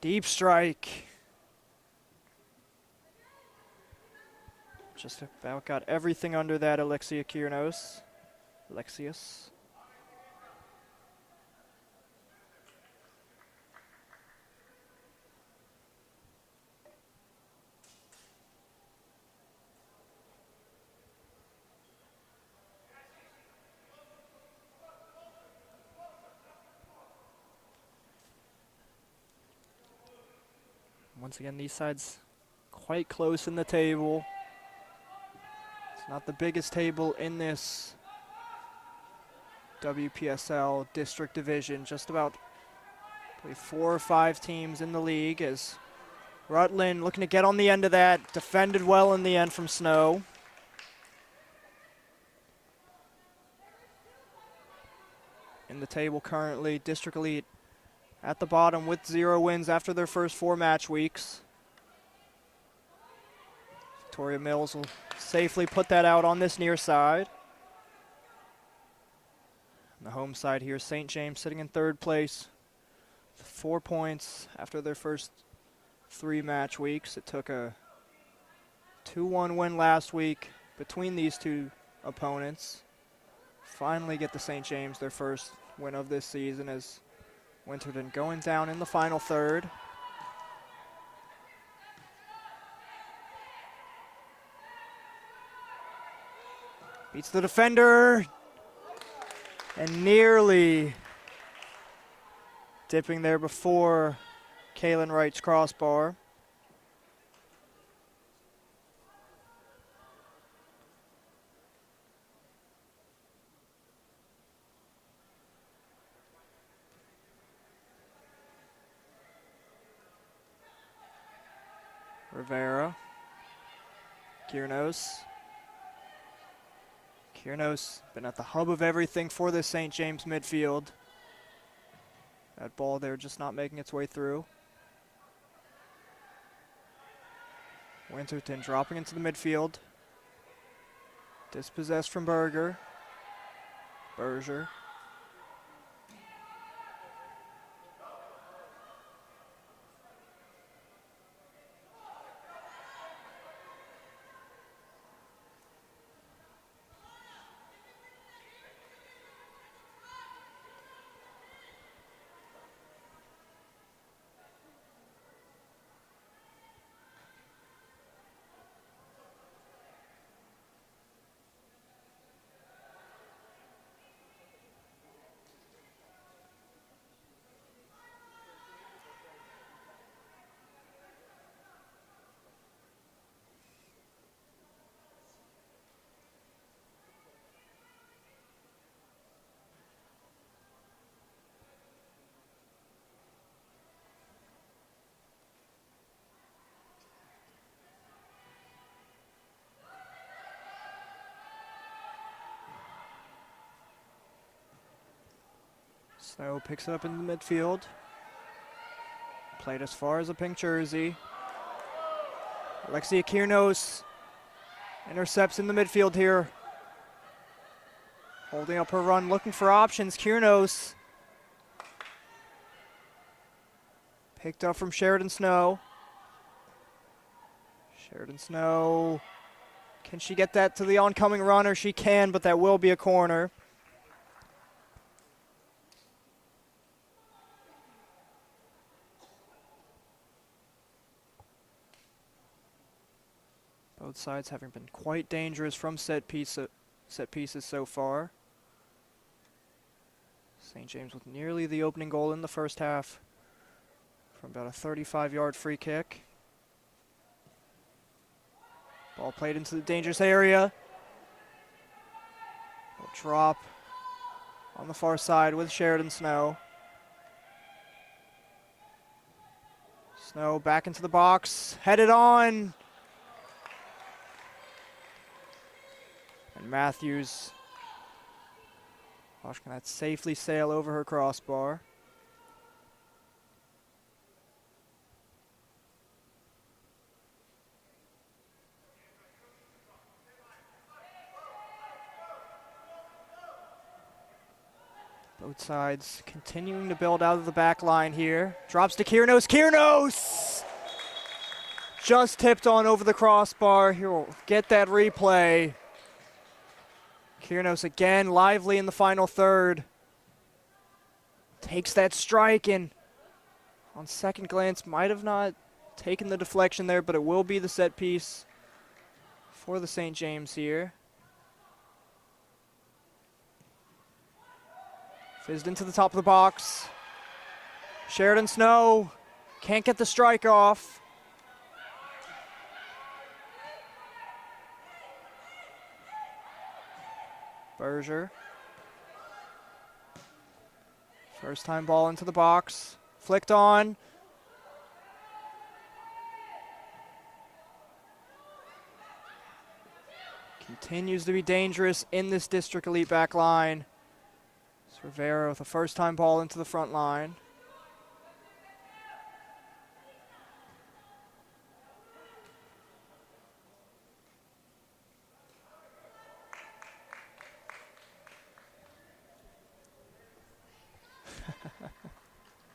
Deep strike. Just about got everything under that Alexius. Once again, these sides quite close in the table. It's not the biggest table in this WPSL district division. Just about 4 or 5 teams in the league as Rutland looking to get on the end of that. Defended well in the end from Snow. In the table currently, District Elite at the bottom with 0 wins after their first 4 match weeks. Victoria Mills will safely put that out on this near side. On the home side here, St. James sitting in 3rd place. 4 points after their first 3 match weeks. It took a 2-1 win last week between these 2 opponents. Finally get the St. James their first win of this season as Winterton going down in the final third. Beats the defender and nearly dipping there before Kaylin Wright's crossbar. Rivera. Kiernos. Kiernos been at the hub of everything for this St. James midfield. That ball there just not making its way through. Winterton dropping into the midfield. Dispossessed from Berger. Berger. Snow picks it up in the midfield. Played as far as a pink jersey. Alexia Kiernos intercepts in the midfield here. Holding up her run, looking for options. Kiernos. Picked up from Sheridan Snow. Sheridan Snow. Can she get that to the oncoming runner? She can, but that will be a corner. Both sides having been quite dangerous from set pieces so far. St. James with nearly the opening goal in the first half from about a 35-yard free kick. Ball played into the dangerous area. Drop on the far side with Sheridan Snow. Snow back into the box, headed on. And Matthews watching that safely sail over her crossbar. Both sides continuing to build out of the back line here. Drops to Kiernos. Kiernos! Just tipped on over the crossbar. Here we'll get that replay. Kiernos again lively in the final third. Takes that strike and on second glance might have not taken the deflection there, but it will be the set piece for the St. James here. Fizzed into the top of the box. Sheridan Snow can't get the strike off. Berger. First time ball into the box. Flicked on. Continues to be dangerous in this District Elite back line. Rivera with a first-time ball into the front line.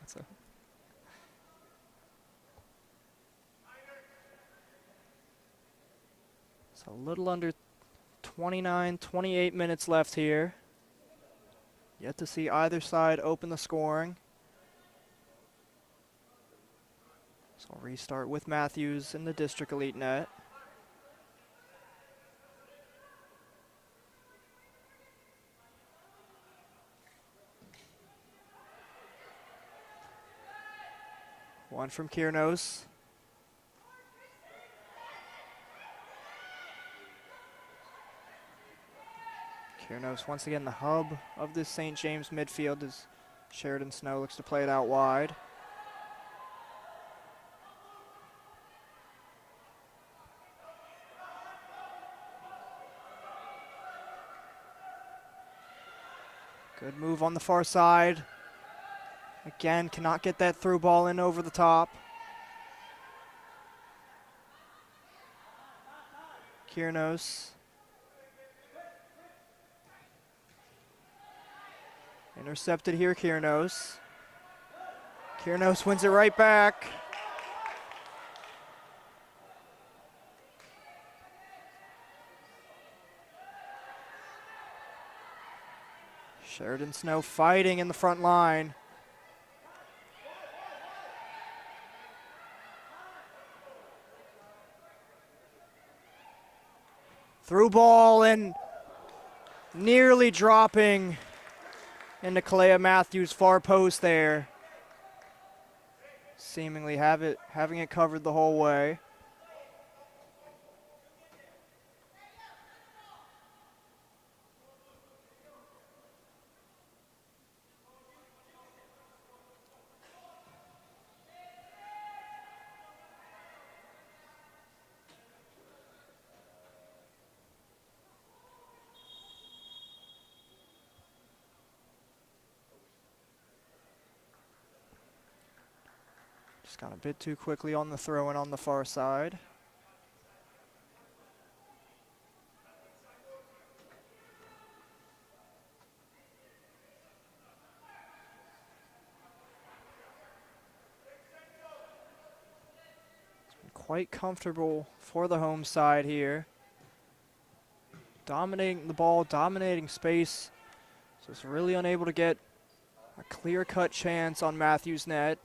So a little under 28 minutes left here. Yet to see either side open the scoring. So I'll restart with Matthews in the District Elite net. One from Kiernos. Kiernos once again the hub of this St. James midfield as Sheridan Snow looks to play it out wide. Good move on the far side. Again, cannot get that through ball in over the top. Kiernos. Intercepted here, Kiernos. Kiernos wins it right back. Sheridan Snow fighting in the front line. Through ball and nearly dropping into Kalea Matthews' far post there. Seemingly having it covered the whole way. Just got a bit too quickly on the throw in on the far side. It's been quite comfortable for the home side here. Dominating the ball, dominating space. So it's really unable to get a clear-cut chance on Matthews' net.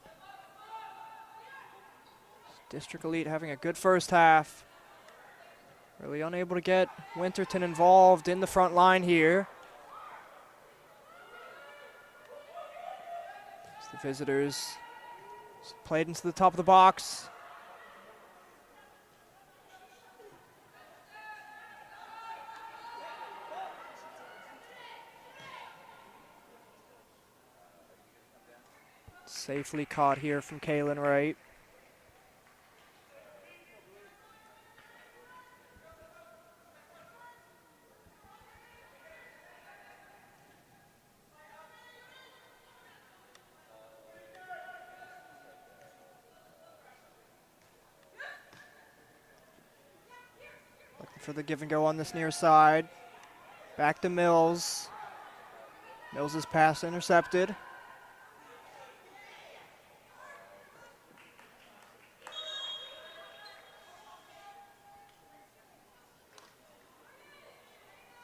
District Elite having a good first half. Really unable to get Winterton involved in the front line here. As the visitors played into the top of the box. Safely caught here from Kaylin Wright. Looking for the give and go on this near side. Back to Mills. Mills' pass intercepted.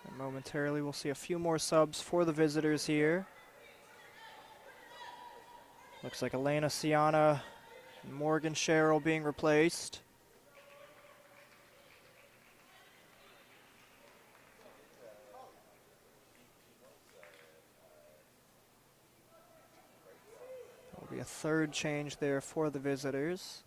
And momentarily we'll see a few more subs for the visitors here. Looks like Elena Siana and Morgan Sherrill being replaced. There'll be a third change there for the visitors.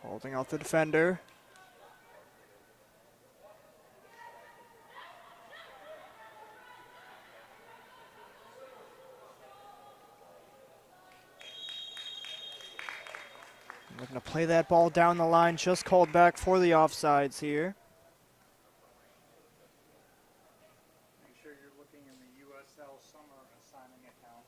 Holding out the defender. Looking to play that ball down the line, just called back for the offsides here. Make sure you're looking in the USL summer assigning account.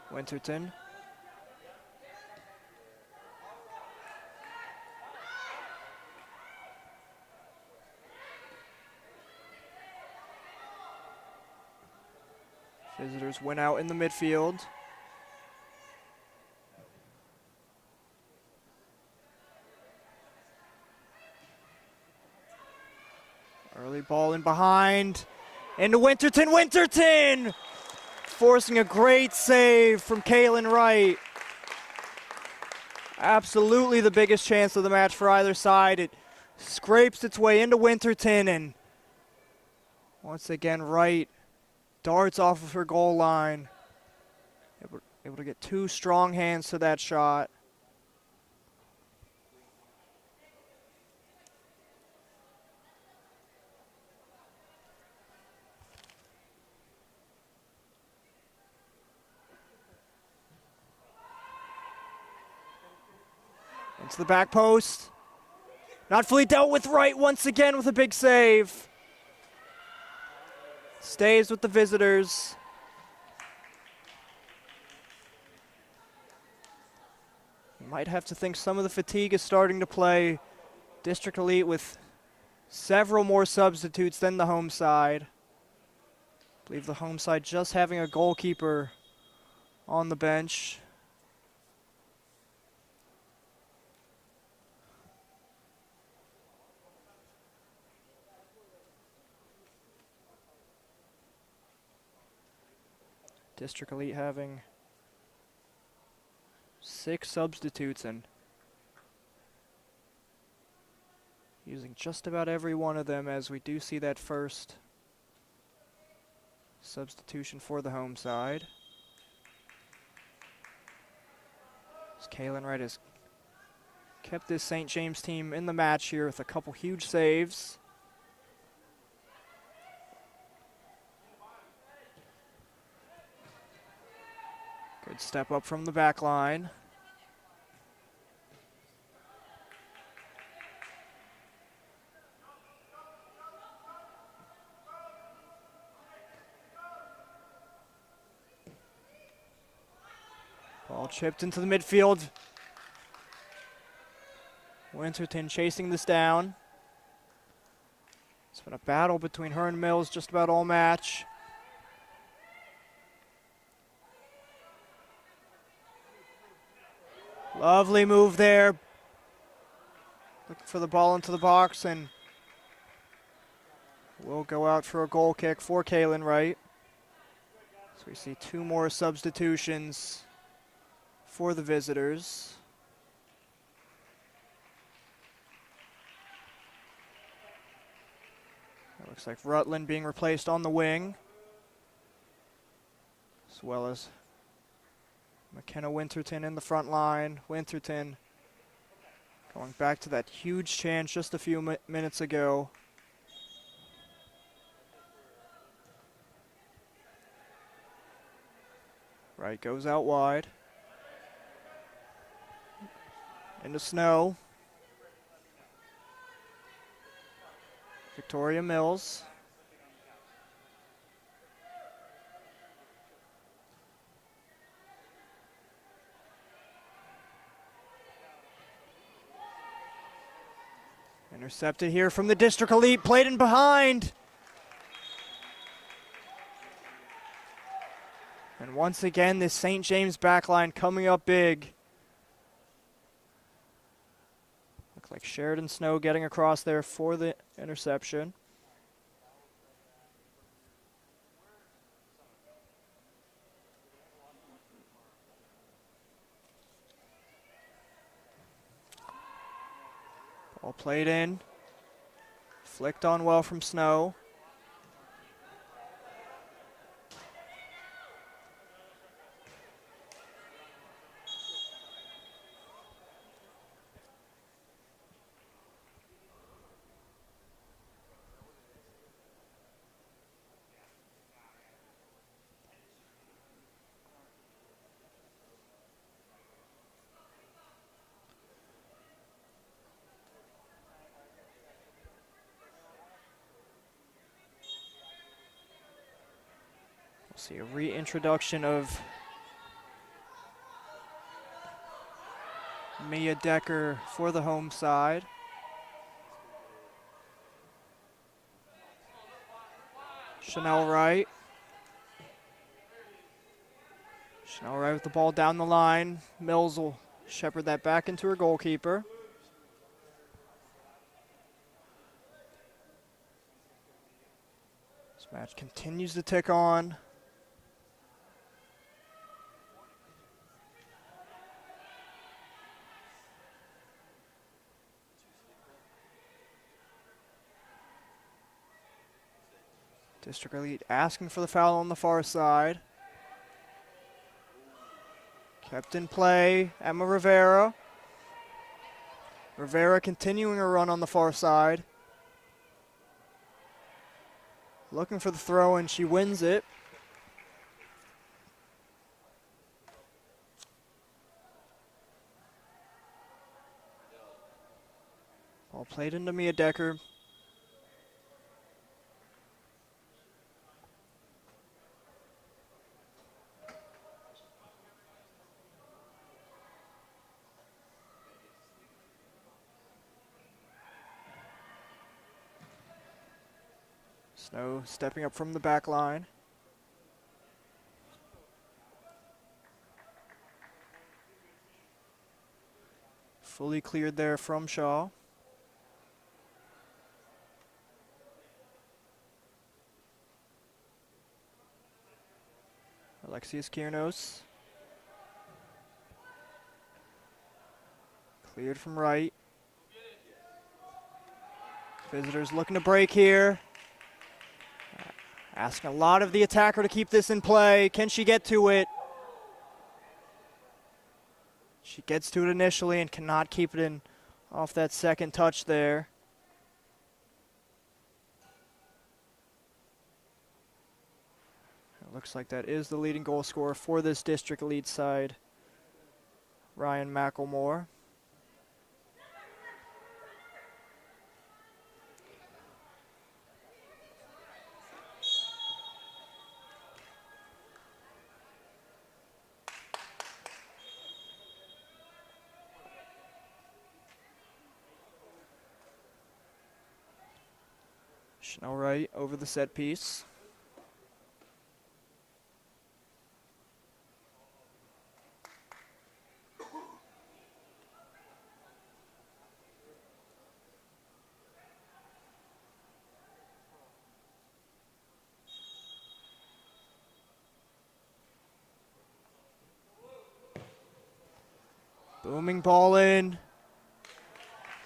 Winterton. Visitors win out in the midfield. Early ball in behind. Into Winterton. Winterton! Forcing a great save from Kaylin Wright. Absolutely the biggest chance of the match for either side. It scrapes its way into Winterton, and once again Wright darts off of her goal line. Able to get two strong hands to that shot. Into the back post. Not fully dealt with. Wright once again with a big save. Stays with the visitors. You might have to think some of the fatigue is starting to play. District Elite with several more substitutes than the home side. I believe the home side just having a goalkeeper on the bench. District Elite having 6 substitutes and using just about every one of them, as we do see that first substitution for the home side. As Kaylin Wright has kept this St. James team in the match here with a couple huge saves. Good step up from the back line. Ball chipped into the midfield. Winterton chasing this down. It's been a battle between her and Mills just about all match. Lovely move there. Looking for the ball into the box, and will go out for a goal kick for Kaylin Wright. So we see 2 more substitutions for the visitors. It looks like Rutland being replaced on the wing, as well as McKenna Winterton in the front line. Winterton going back to that huge chance just a few minutes ago. Right goes out wide. Into Snow. Victoria Mills. Intercepted here from the District Elite, played in behind. And once again, this St. James backline coming up big. Looks like Sheridan Snow getting across there for the interception. Ball played in. Flicked on well from Snow. See a reintroduction of Mia Decker for the home side. Chanel Wright. Chanel Wright with the ball down the line. Mills will shepherd that back into her goalkeeper. This match continues to tick on. District Elite asking for the foul on the far side. Kept in play, Emma Rivera. Rivera continuing her run on the far side. Looking for the throw, and she wins it. Ball played into Mia Decker. Snow stepping up from the back line. Fully cleared there from Shaw. Alexius Kiernos. Cleared from right. Visitors looking to break here. Asking a lot of the attacker to keep this in play. Can she get to it? She gets to it initially and cannot keep it in off that second touch there. It looks like that is the leading goal scorer for this District Elite side, Ryan McElmore. Chanel Wright over the set piece. Booming ball in.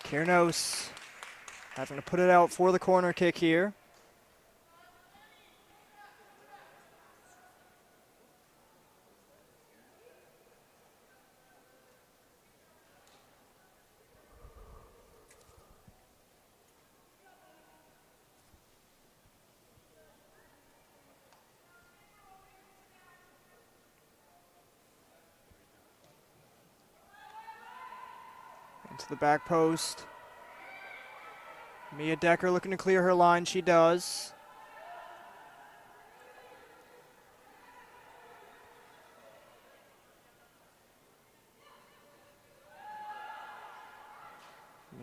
Kiernos having to put it out for the corner kick here. Into the back post. Mia Decker looking to clear her line. She does.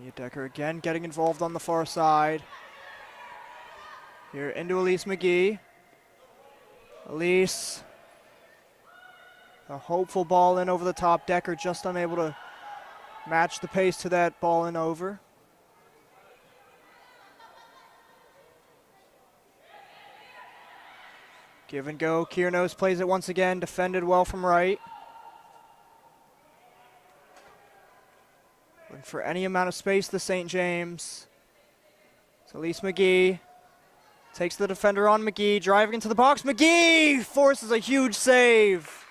Mia Decker again getting involved on the far side. Here into Elise McGee. Elise. A hopeful ball in over the top. Decker just unable to match the pace to that ball in over. Give and go. Kiernos plays it once again. Defended well from right. Looking for any amount of space, the St. James. It's Elise McGee. Takes the defender on McGee. Driving into the box. McGee forces a huge save.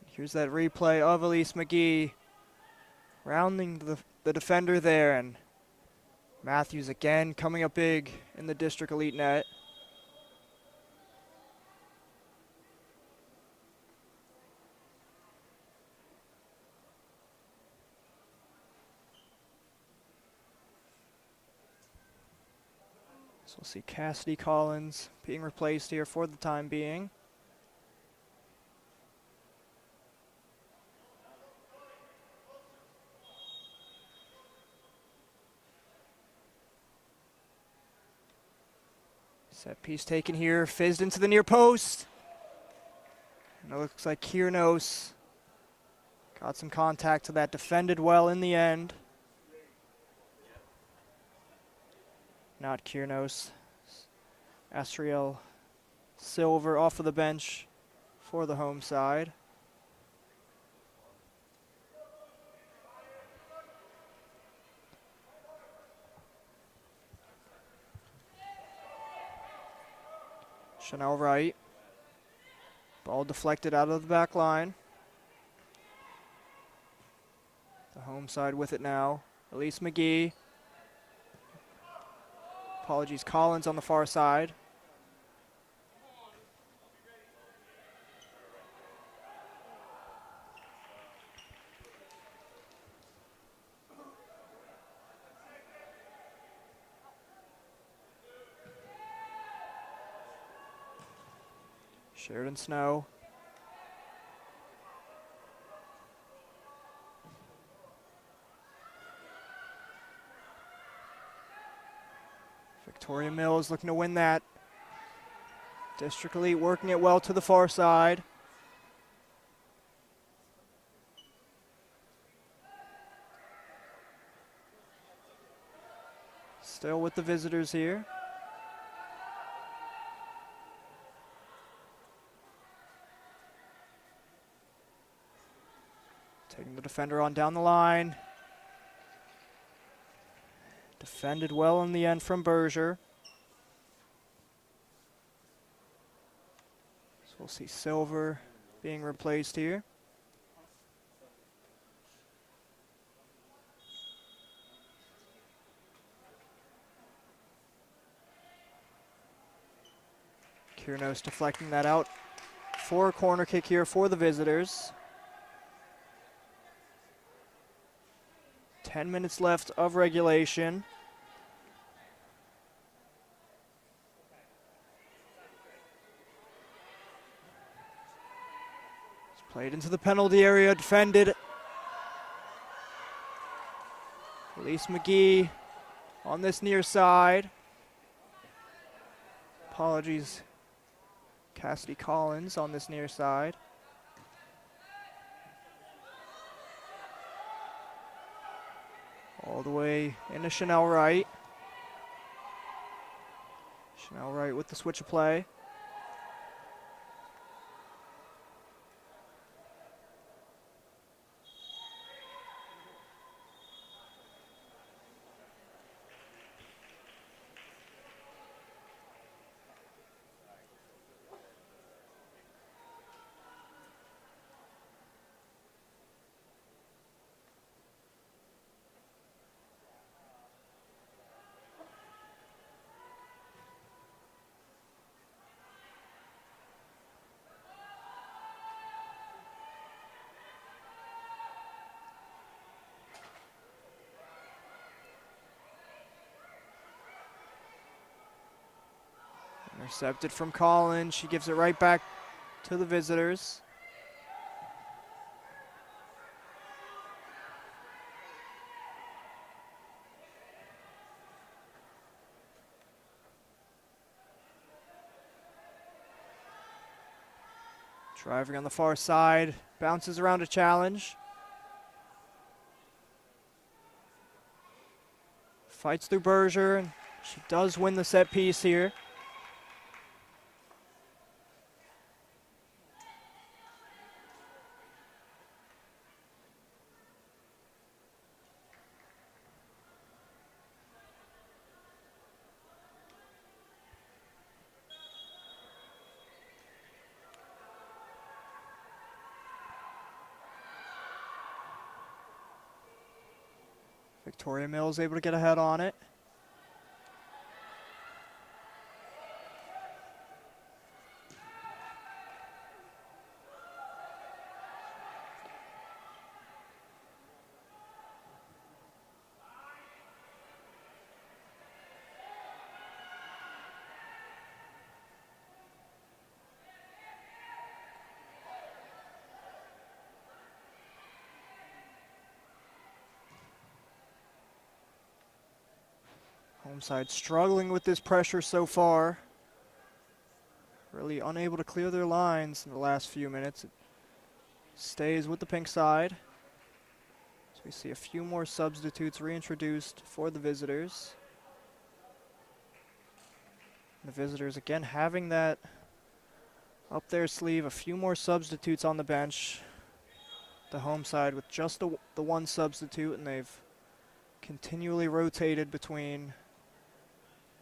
Here's that replay of Elise McGee rounding the defender there, and Matthews again coming up big in the district elite net. So we'll see Cassidy Collins being replaced here for the time being. Set piece taken here, fizzed into the near post. And it looks like Kiernos got some contact to that, defended well in the end. Not Kiernos. Astriel Silver off of the bench for the home side. Chanel Wright. Ball deflected out of the back line. The home side with it now. Elise McGee. Apologies, Collins on the far side. Sheridan Snow. Victoria Mills looking to win that. District Elite working it well to the far side. Still with the visitors here. Taking the defender on down the line. Defended well in the end from Berger. So we'll see Silver being replaced here. Kiernos deflecting that out for a corner kick here for the visitors. 10 minutes left of regulation. It's played into the penalty area, defended. Elise McGee on this near side. Apologies, Cassidy Collins on this near side. All the way into Chanel Wright. Chanel Wright with the switch of play. Intercepted from Collins. She gives it right back to the visitors. Driving on the far side, bounces around a challenge. Fights through Berger, and she does win the set piece here. Victoria Mills able to get ahead on it. Home side struggling with this pressure so far. Really unable to clear their lines in the last few minutes. It stays with the pink side. So we see a few more substitutes reintroduced for the visitors. The visitors again having that up their sleeve, a few more substitutes on the bench. The home side with just the one substitute, and they've continually rotated between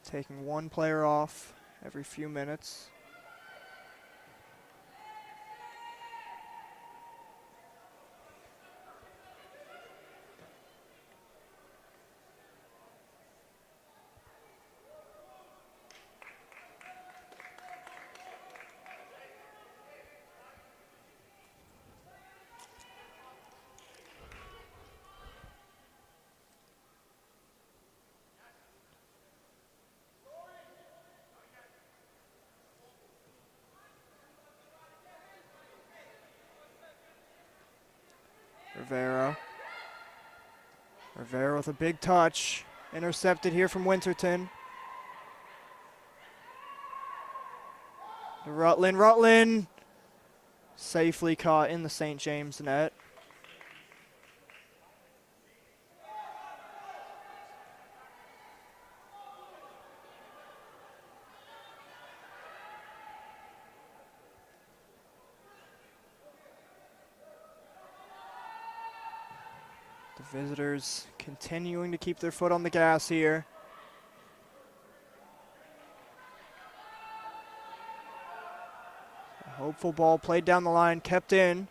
taking one player off every few minutes. Rivera with a big touch. Intercepted here from Winterton. Rutland safely caught in the St. James net. The visitors continuing to keep their foot on the gas here. A hopeful ball played down the line, kept in.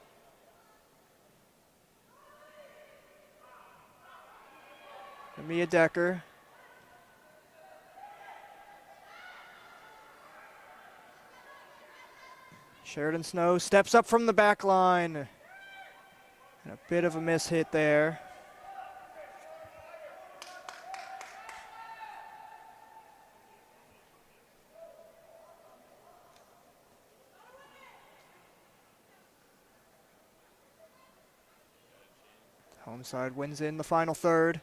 Mia Decker. Sheridan Snow steps up from the back line. And a bit of a miss hit there. Home side wins in the final third.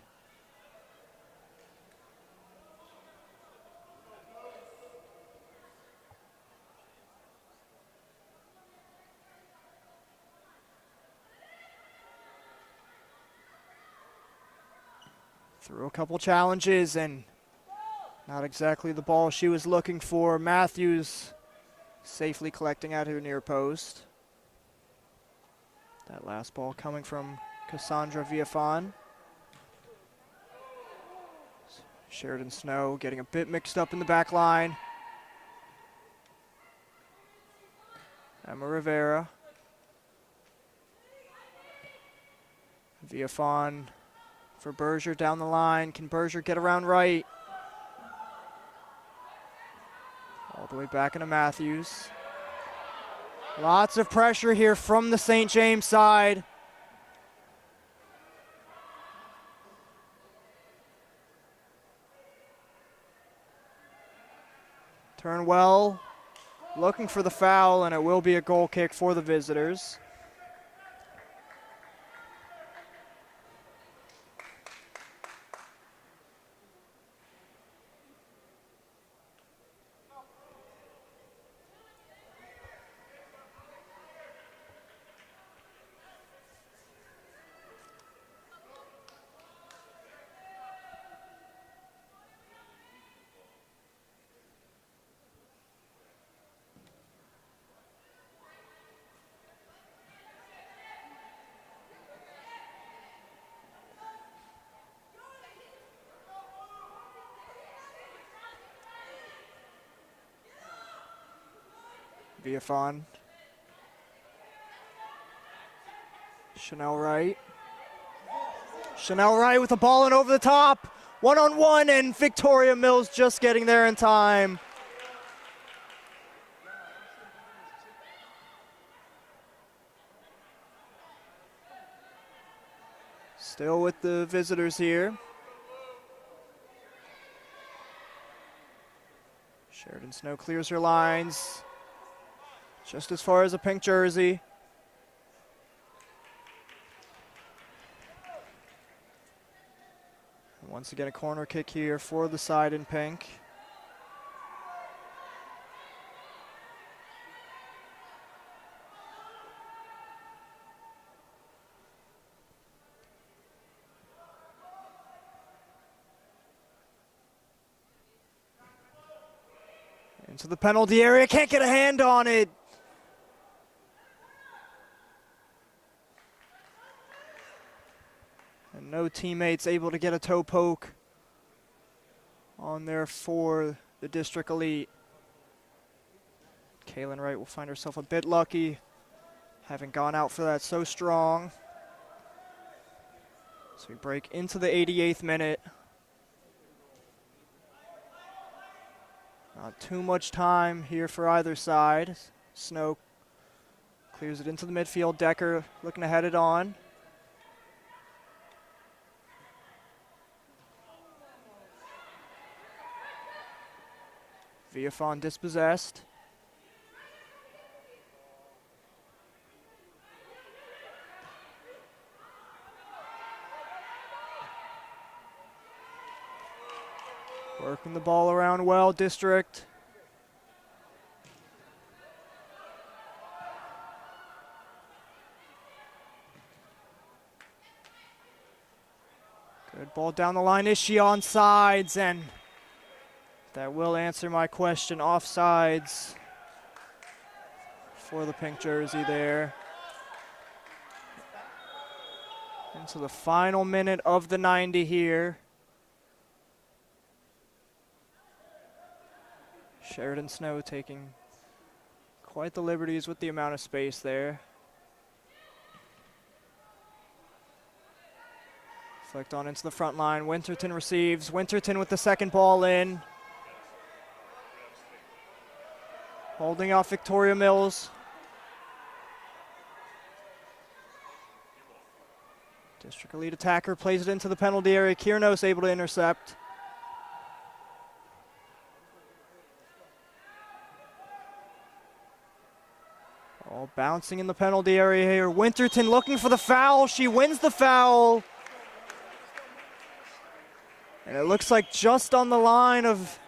Threw a couple challenges and not exactly the ball she was looking for. Matthews safely collecting at her near post. That last ball coming from Cassandra Villafan. Sheridan Snow getting a bit mixed up in the back line. Emma Rivera. Villafan for Berger down the line. Can Berger get around right? All the way back into Matthews. Lots of pressure here from the St. James side. Turnwell looking for the foul, and it will be a goal kick for the visitors. Villafan. Chanel Wright. Chanel Wright with the ball and over the top. One-on-one, and Victoria Mills just getting there in time. Still with the visitors here. Sheridan Snow clears her lines. Just as far as a pink jersey. And once again, a corner kick here for the side in pink. Into the penalty area, can't get a hand on it. And no teammates able to get a toe poke on there for the District Elite. Kaylin Wright will find herself a bit lucky, having gone out for that so strong. So we break into the 88th minute. Not too much time here for either side. Snow clears it into the midfield. Decker looking to head it on. Villafan dispossessed. Working the ball around well, District. Good ball down the line. Is she onside? And that will answer my question. Offsides for the pink jersey there. Into the final minute of the 90 here. Sheridan Snow taking quite the liberties with the amount of space there. Flicked on into the front line. Winterton receives. Winterton with the second ball in. Holding off Victoria Mills. District Elite attacker plays it into the penalty area. Kiernos able to intercept. All bouncing in the penalty area here. Winterton looking for the foul. She wins the foul. And it looks like just on the line of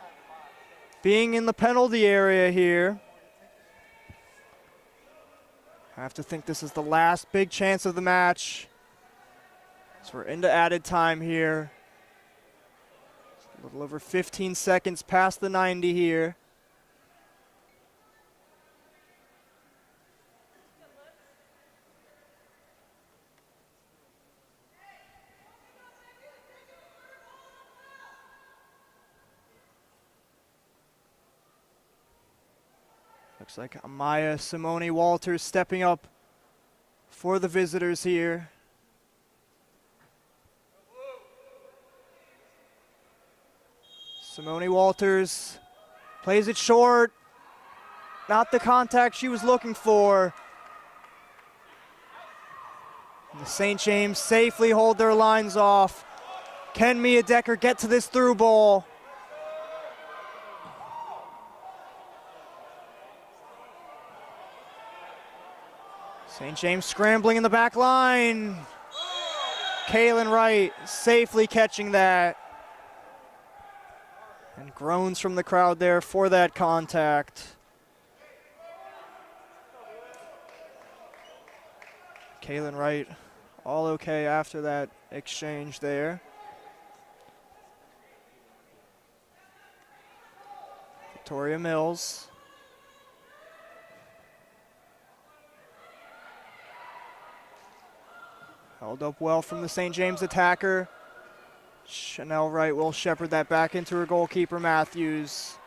being in the penalty area here. I have to think this is the last big chance of the match. So we're into added time here. A little over 15 seconds past the 90 here. Looks like Amaya Simone Walters stepping up for the visitors here. Simone Walters plays it short. Not the contact she was looking for. And the St. James safely hold their lines off. Can Mia Decker get to this through ball? St. James scrambling in the back line. Kaylin Wright safely catching that. And groans from the crowd there for that contact. Kaylin Wright all okay after that exchange there. Victoria Mills. Held up well from the St. James attacker. Chanel Wright will shepherd that back into her goalkeeper, Matthews.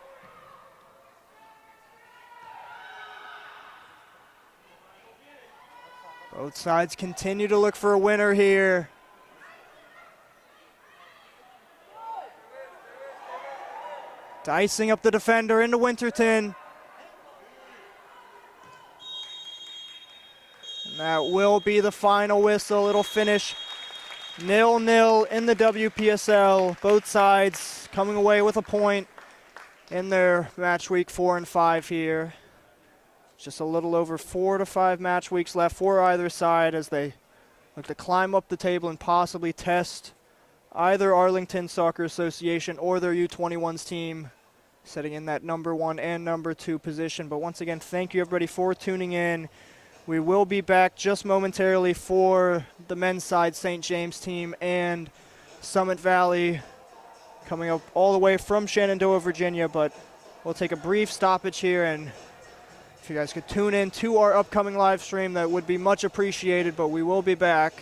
Both sides continue to look for a winner here. Dicing up the defender into Winterton. And that will be the final whistle. It'll finish 0-0 in the WPSL. Both sides coming away with a point in their match week 4 and 5 here. Just a little over 4 to 5 match weeks left for either side as they look to climb up the table and possibly test either Arlington Soccer Association or their U21s team, setting in that number 1 and number 2 position. But once again, thank you everybody for tuning in. We will be back just momentarily for the men's side St. James team and Summit Valley coming up all the way from Shenandoah, Virginia. But we'll take a brief stoppage here, and if you guys could tune in to our upcoming live stream, that would be much appreciated. But we will be back.